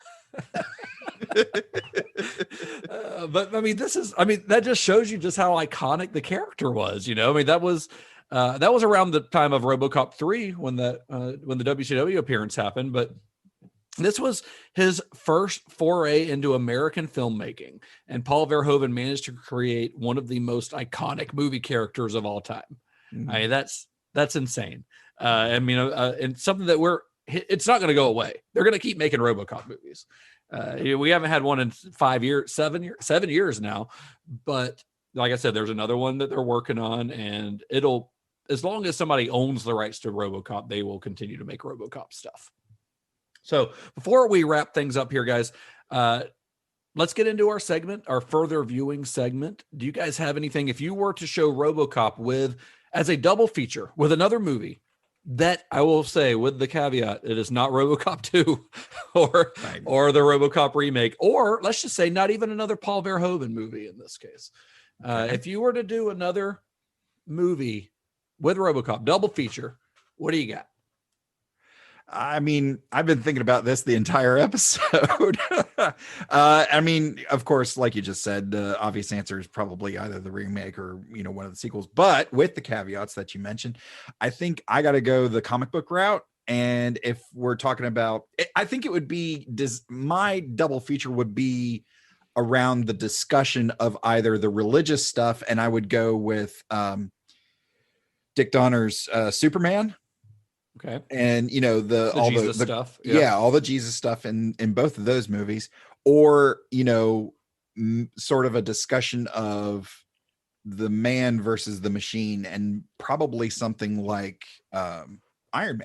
But I mean, that just shows you just how iconic the character was. You know, I mean, that was around the time of RoboCop 3 when the WCW appearance happened. But this was his first foray into American filmmaking, and Paul Verhoeven managed to create one of the most iconic movie characters of all time. Mm-hmm. I mean, that's insane. And something that it's not going to go away. They're going to keep making RoboCop movies. We haven't had one in 7 years now, but like I said, there's another one that they're working on, and it'll, as long as somebody owns the rights to RoboCop, they will continue to make RoboCop stuff. So before we wrap things up here, guys, let's get into our segment, our further viewing segment. Do you guys have anything, if you were to show RoboCop as a double feature with another movie, that I will say with the caveat, it is not RoboCop 2 or the RoboCop remake, or let's just say not even another Paul Verhoeven movie in this case. If you were to do another movie with RoboCop, double feature, what do you got? I mean, I've been thinking about this the entire episode. I mean, of course, like you just said, the obvious answer is probably either the remake or, one of the sequels. But with the caveats that you mentioned, I think I got to go the comic book route. And if we're talking about, I think it would be, my double feature would be around the discussion of either the religious stuff, and I would go with Dick Donner's Superman. Okay. And all Jesus the stuff. Yeah, all the Jesus stuff in both of those movies, or sort of a discussion of the man versus the machine, and probably something like Iron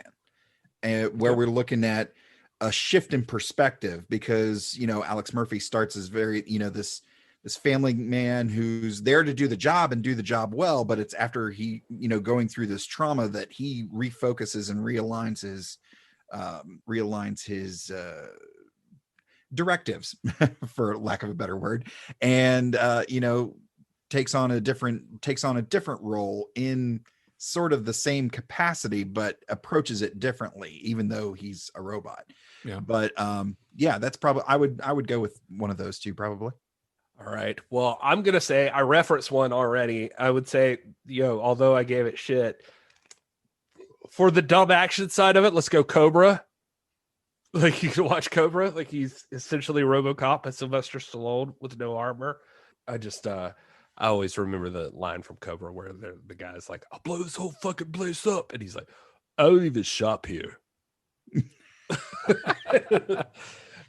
Man, where we're looking at a shift in perspective, because Alex Murphy starts as very this family man who's there to do the job and do the job well, but it's after he, going through this trauma that he refocuses and realigns his directives, for lack of a better word, and takes on a different role in sort of the same capacity, but approaches it differently, even though he's a robot. Yeah. But that's probably, I would go with one of those two probably. All right. Well, I'm going to say, I referenced one already. I would say, although I gave it shit, for the dumb action side of it, let's go Cobra. Like, you can watch Cobra. Like, he's essentially RoboCop and Sylvester Stallone with no armor. I always remember the line from Cobra where the guy's like, I'll blow this whole fucking place up. And he's like, I don't even shop here.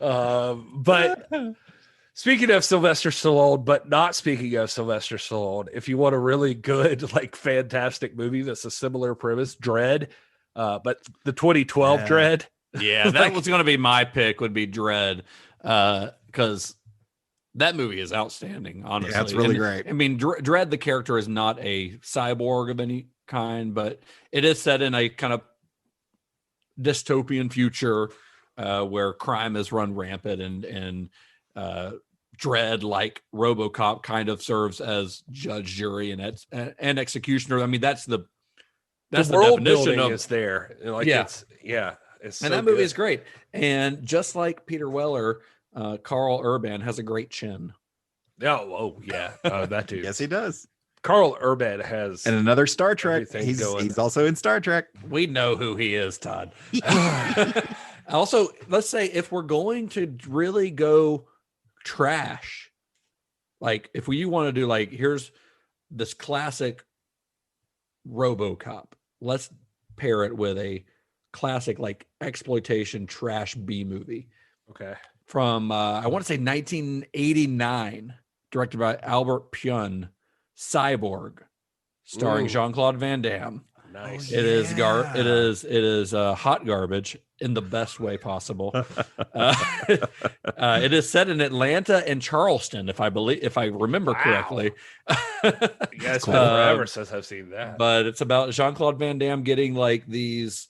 But speaking of Sylvester Stallone, but not speaking of Sylvester Stallone, if you want a really good, fantastic movie that's a similar premise, Dredd, but the 2012 Dredd. Yeah, that was going to be my pick, would be Dredd, because that movie is outstanding, honestly. Yeah, it's really great. I mean, Dredd, the character, is not a cyborg of any kind, but it is set in a kind of dystopian future where crime is run rampant, and Dredd, like RoboCop, kind of serves as judge, jury, and executioner. I mean, that's the world definition building of is there. It's so and that movie good. is great. And just like Peter Weller, Carl Urban has a great chin. That dude. Yes, he does. Carl Urban has, and another Star Trek. He's also in Star Trek. We know who he is, Todd. Also, let's say if we're going to really go trash, like if you want to do here's this classic RoboCop, let's pair it with a classic exploitation trash B movie. Okay. From I want to say 1989, directed by Albert Pyun, Cyborg, starring Jean-Claude Van Damme. Nice. It is hot garbage in the best way possible. It is set in Atlanta and Charleston, if I remember correctly. You guys been forever since I've seen that. But it's about Jean-Claude Van Damme getting these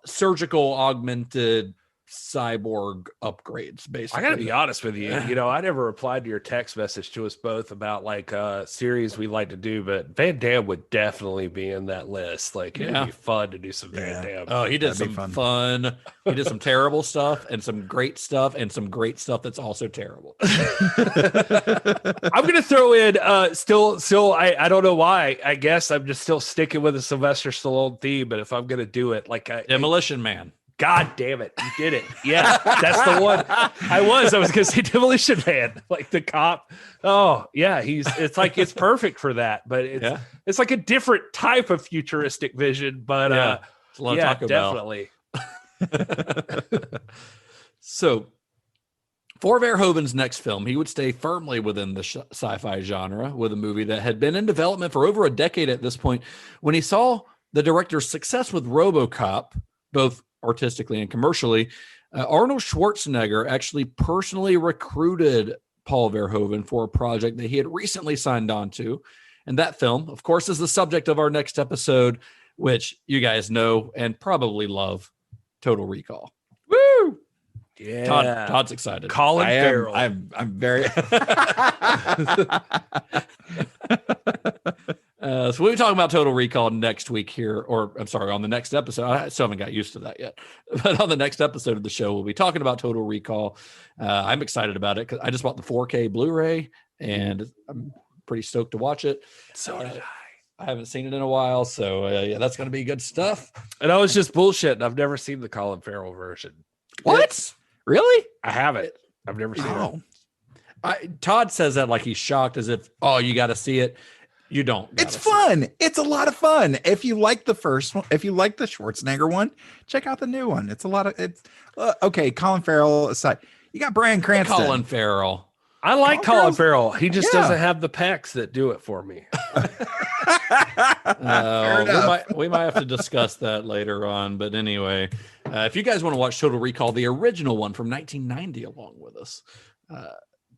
surgical augmented cyborg upgrades, basically. I gotta be honest with you. I never replied to your text message to us both about series we like to do, but Van Damme would definitely be in that list. It'd be fun to do some Van Damme. Oh, he did some fun. He did some terrible stuff and some great stuff and some great stuff that's also terrible. I'm gonna throw in still I don't know why. I guess I'm just still sticking with the Sylvester Stallone theme, but if I'm gonna do it, Demolition Man. God damn it. You did it. Yeah, that's the one. I was going to say Demolition Man, the cop. Oh, yeah. It's perfect for that, but it's like a different type of futuristic vision, but it's a lot to talk about. Definitely. So For Verhoeven's next film, he would stay firmly within the sci-fi genre with a movie that had been in development for over a decade at this point. When he saw the director's success with ROBOCOP, both artistically and commercially, Arnold Schwarzenegger actually personally recruited Paul Verhoeven for a project that he had recently signed on to. And that film, of course, is the subject of our next episode, which you guys know and probably love, Total Recall. Woo! Yeah. Todd's excited. Colin Farrell. I'm very. So we'll be talking about Total Recall next week here, or I'm sorry, on the next episode. I still haven't got used to that yet. But on the next episode of the show, we'll be talking about Total Recall. I'm excited about it because I just bought the 4K Blu-ray and I'm pretty stoked to watch it. So did I. I haven't seen it in a while, so yeah, that's going to be good stuff. And I was just bullshitting. I've never seen the Colin Farrell version. What? Really? I haven't. I've never seen it. Todd says that like he's shocked, as if, oh, you got to see it. You don't. It's fun. It's a lot of fun. If you like the first one, if you like the Schwarzenegger one, check out the new one. It's a lot of it's okay. Colin Farrell aside, you got Bryan Cranston. Colin Farrell. I like Colin Farrell. He just doesn't have the pecs that do it for me. We might have to discuss that later on. But anyway, if you guys want to watch Total Recall, the original one from 1990, along with us,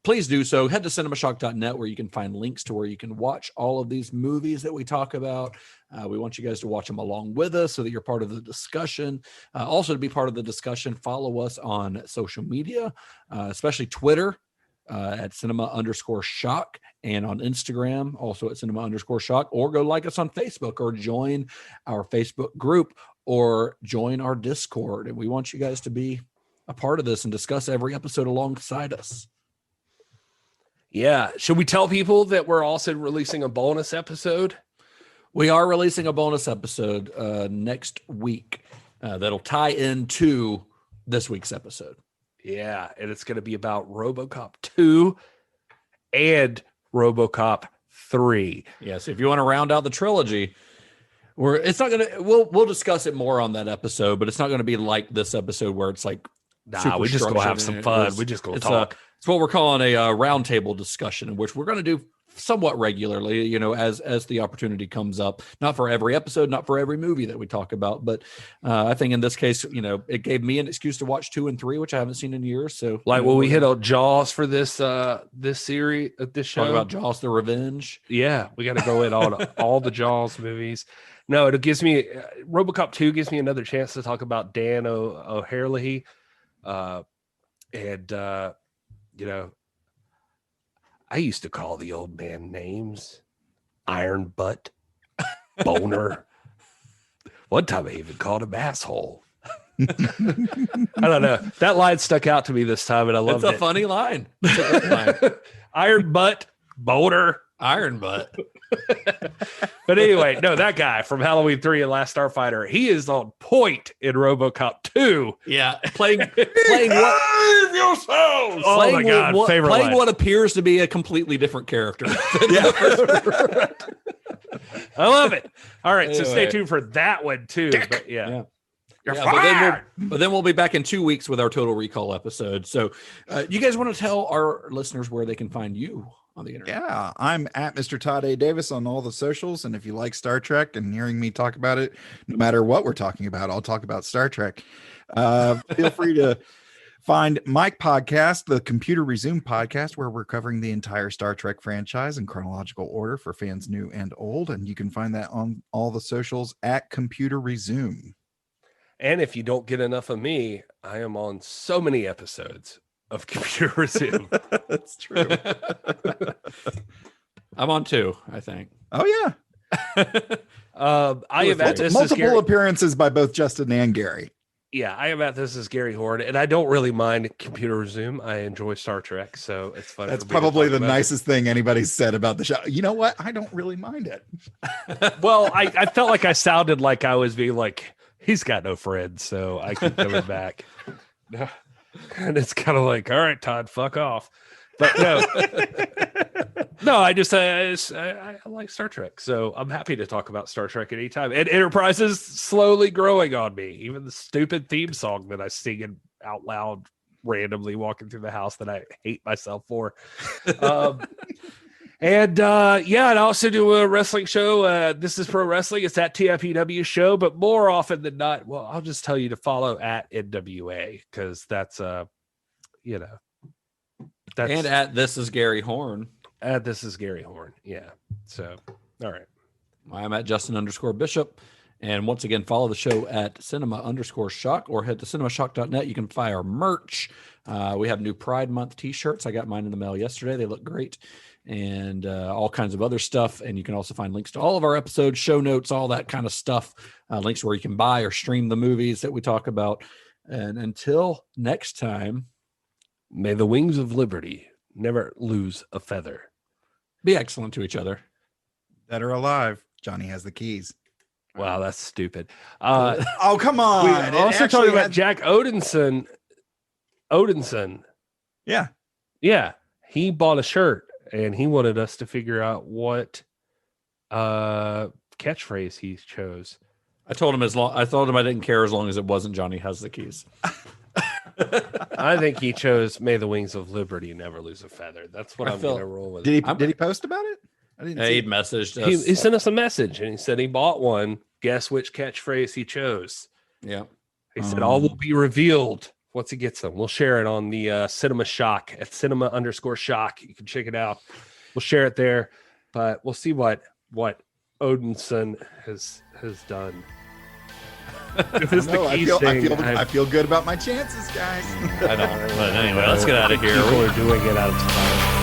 please do so. Head to cinemashock.net where you can find links to where you can watch all of these movies that we talk about. We want you guys to watch them along with us so that you're part of the discussion. Also, to be part of the discussion, follow us on social media, especially Twitter at cinema_shock, and on Instagram, also at cinema_shock, or go like us on Facebook or join our Facebook group or join our Discord. And we want you guys to be a part of this and discuss every episode alongside us. Yeah. Should we tell people that we're also releasing a bonus episode? We are releasing a bonus episode next week that'll tie into this week's episode. Yeah, and it's going to be about RoboCop 2 and RoboCop 3. Yes, if you want to round out the trilogy, we'll discuss it more on that episode, but it's not going to be like this episode where it's like, we just go have some fun. We just go talk. It's what we're calling a roundtable discussion, in which we're going to do somewhat regularly, as the opportunity comes up. Not for every episode, not for every movie that we talk about, but I think in this case, it gave me an excuse to watch 2 and 3, which I haven't seen in years. So, will we hit on Jaws for this series, this show? Talk about Jaws: The Revenge. Yeah, we got to go in on all the Jaws movies. No, it gives me RoboCop 2 gives me another chance to talk about Dan O'Herlihy, I used to call the old man names: Iron Butt, Boner. One time I even called him asshole. I don't know. That line stuck out to me this time, and I loved it. It's a funny line. It's a great line. Iron Butt, Boner. Iron Butt. But anyway, no, that guy from Halloween 3 and Last Starfighter, he is on point in RoboCop 2. Yeah, playing what? Oh my God, favorite playing line. what appears to be a completely different character. I love it. All right, so stay tuned for that one too. But You're fired. But then we'll be back in 2 weeks with our Total Recall episode. So, you guys want to tell our listeners where they can find you on the internet? Yeah, I'm at Mr. Todd A. Davis on all the socials. And if you like Star Trek and hearing me talk about it, no matter what we're talking about, I'll talk about Star Trek. Feel free to find my podcast, the Computer Resume podcast, where we're covering the entire Star Trek franchise in chronological order for fans new and old. And you can find that on all the socials at Computer Resume. And if you don't get enough of me, I am on so many episodes of Computer Resume. That's true. I'm on 2, I think. Oh yeah. I am at this multiple appearances by both Justin and Gary. Yeah, I am at this as Gary Horne, and I don't really mind Computer Resume. I enjoy Star Trek, so it's fun. That's probably the nicest thing anybody's said about the show. You know what? I don't really mind it. Well, I felt like I sounded like I was being like, he's got no friends, so I keep coming back. And it's kind of like, all right, Todd, fuck off. But no, I just I like Star Trek, so I'm happy to talk about Star Trek at any time. And Enterprise is slowly growing on me. Even the stupid theme song that I sing out loud randomly walking through the house that I hate myself for. And I also do a wrestling show. This is Pro Wrestling. It's at TIPW show, but more often than not, well, I'll just tell you to follow at NWA because that's that's and at This Is Gary Horne. At This Is Gary Horne. Yeah. So all right. I'm at Justin_Bishop. And once again, follow the show at cinema_shock or head to cinemashock.net. You can buy our merch. We have new Pride Month t-shirts. I got mine in the mail yesterday. They look great. And all kinds of other stuff. And you can also find links to all of our episodes, show notes, all that kind of stuff. Links where you can buy or stream the movies that we talk about. And until next time, may the wings of liberty never lose a feather. Be excellent to each other. Dead or alive, Johnny has the keys. Wow, that's stupid. Oh, come on. We also talking about Jack Odinson. Yeah. Yeah. He bought a shirt and he wanted us to figure out what catchphrase he chose. I told him I didn't care as long as it wasn't Johnny has the keys. I think he chose "May the wings of liberty never lose a feather." That's what I'm going to roll with. Did he post about it? I didn't see he messaged us. He sent us a message and he said he bought one. Guess which catchphrase he chose. Yeah. He said all will be revealed once he gets them. We'll share it on the Cinema Shock at cinema_shock. You can check it out. We'll share it there, but we'll see what Odinson has done. I feel good about my chances, guys. I know. But anyway, let's get out of here. People are doing it out of style.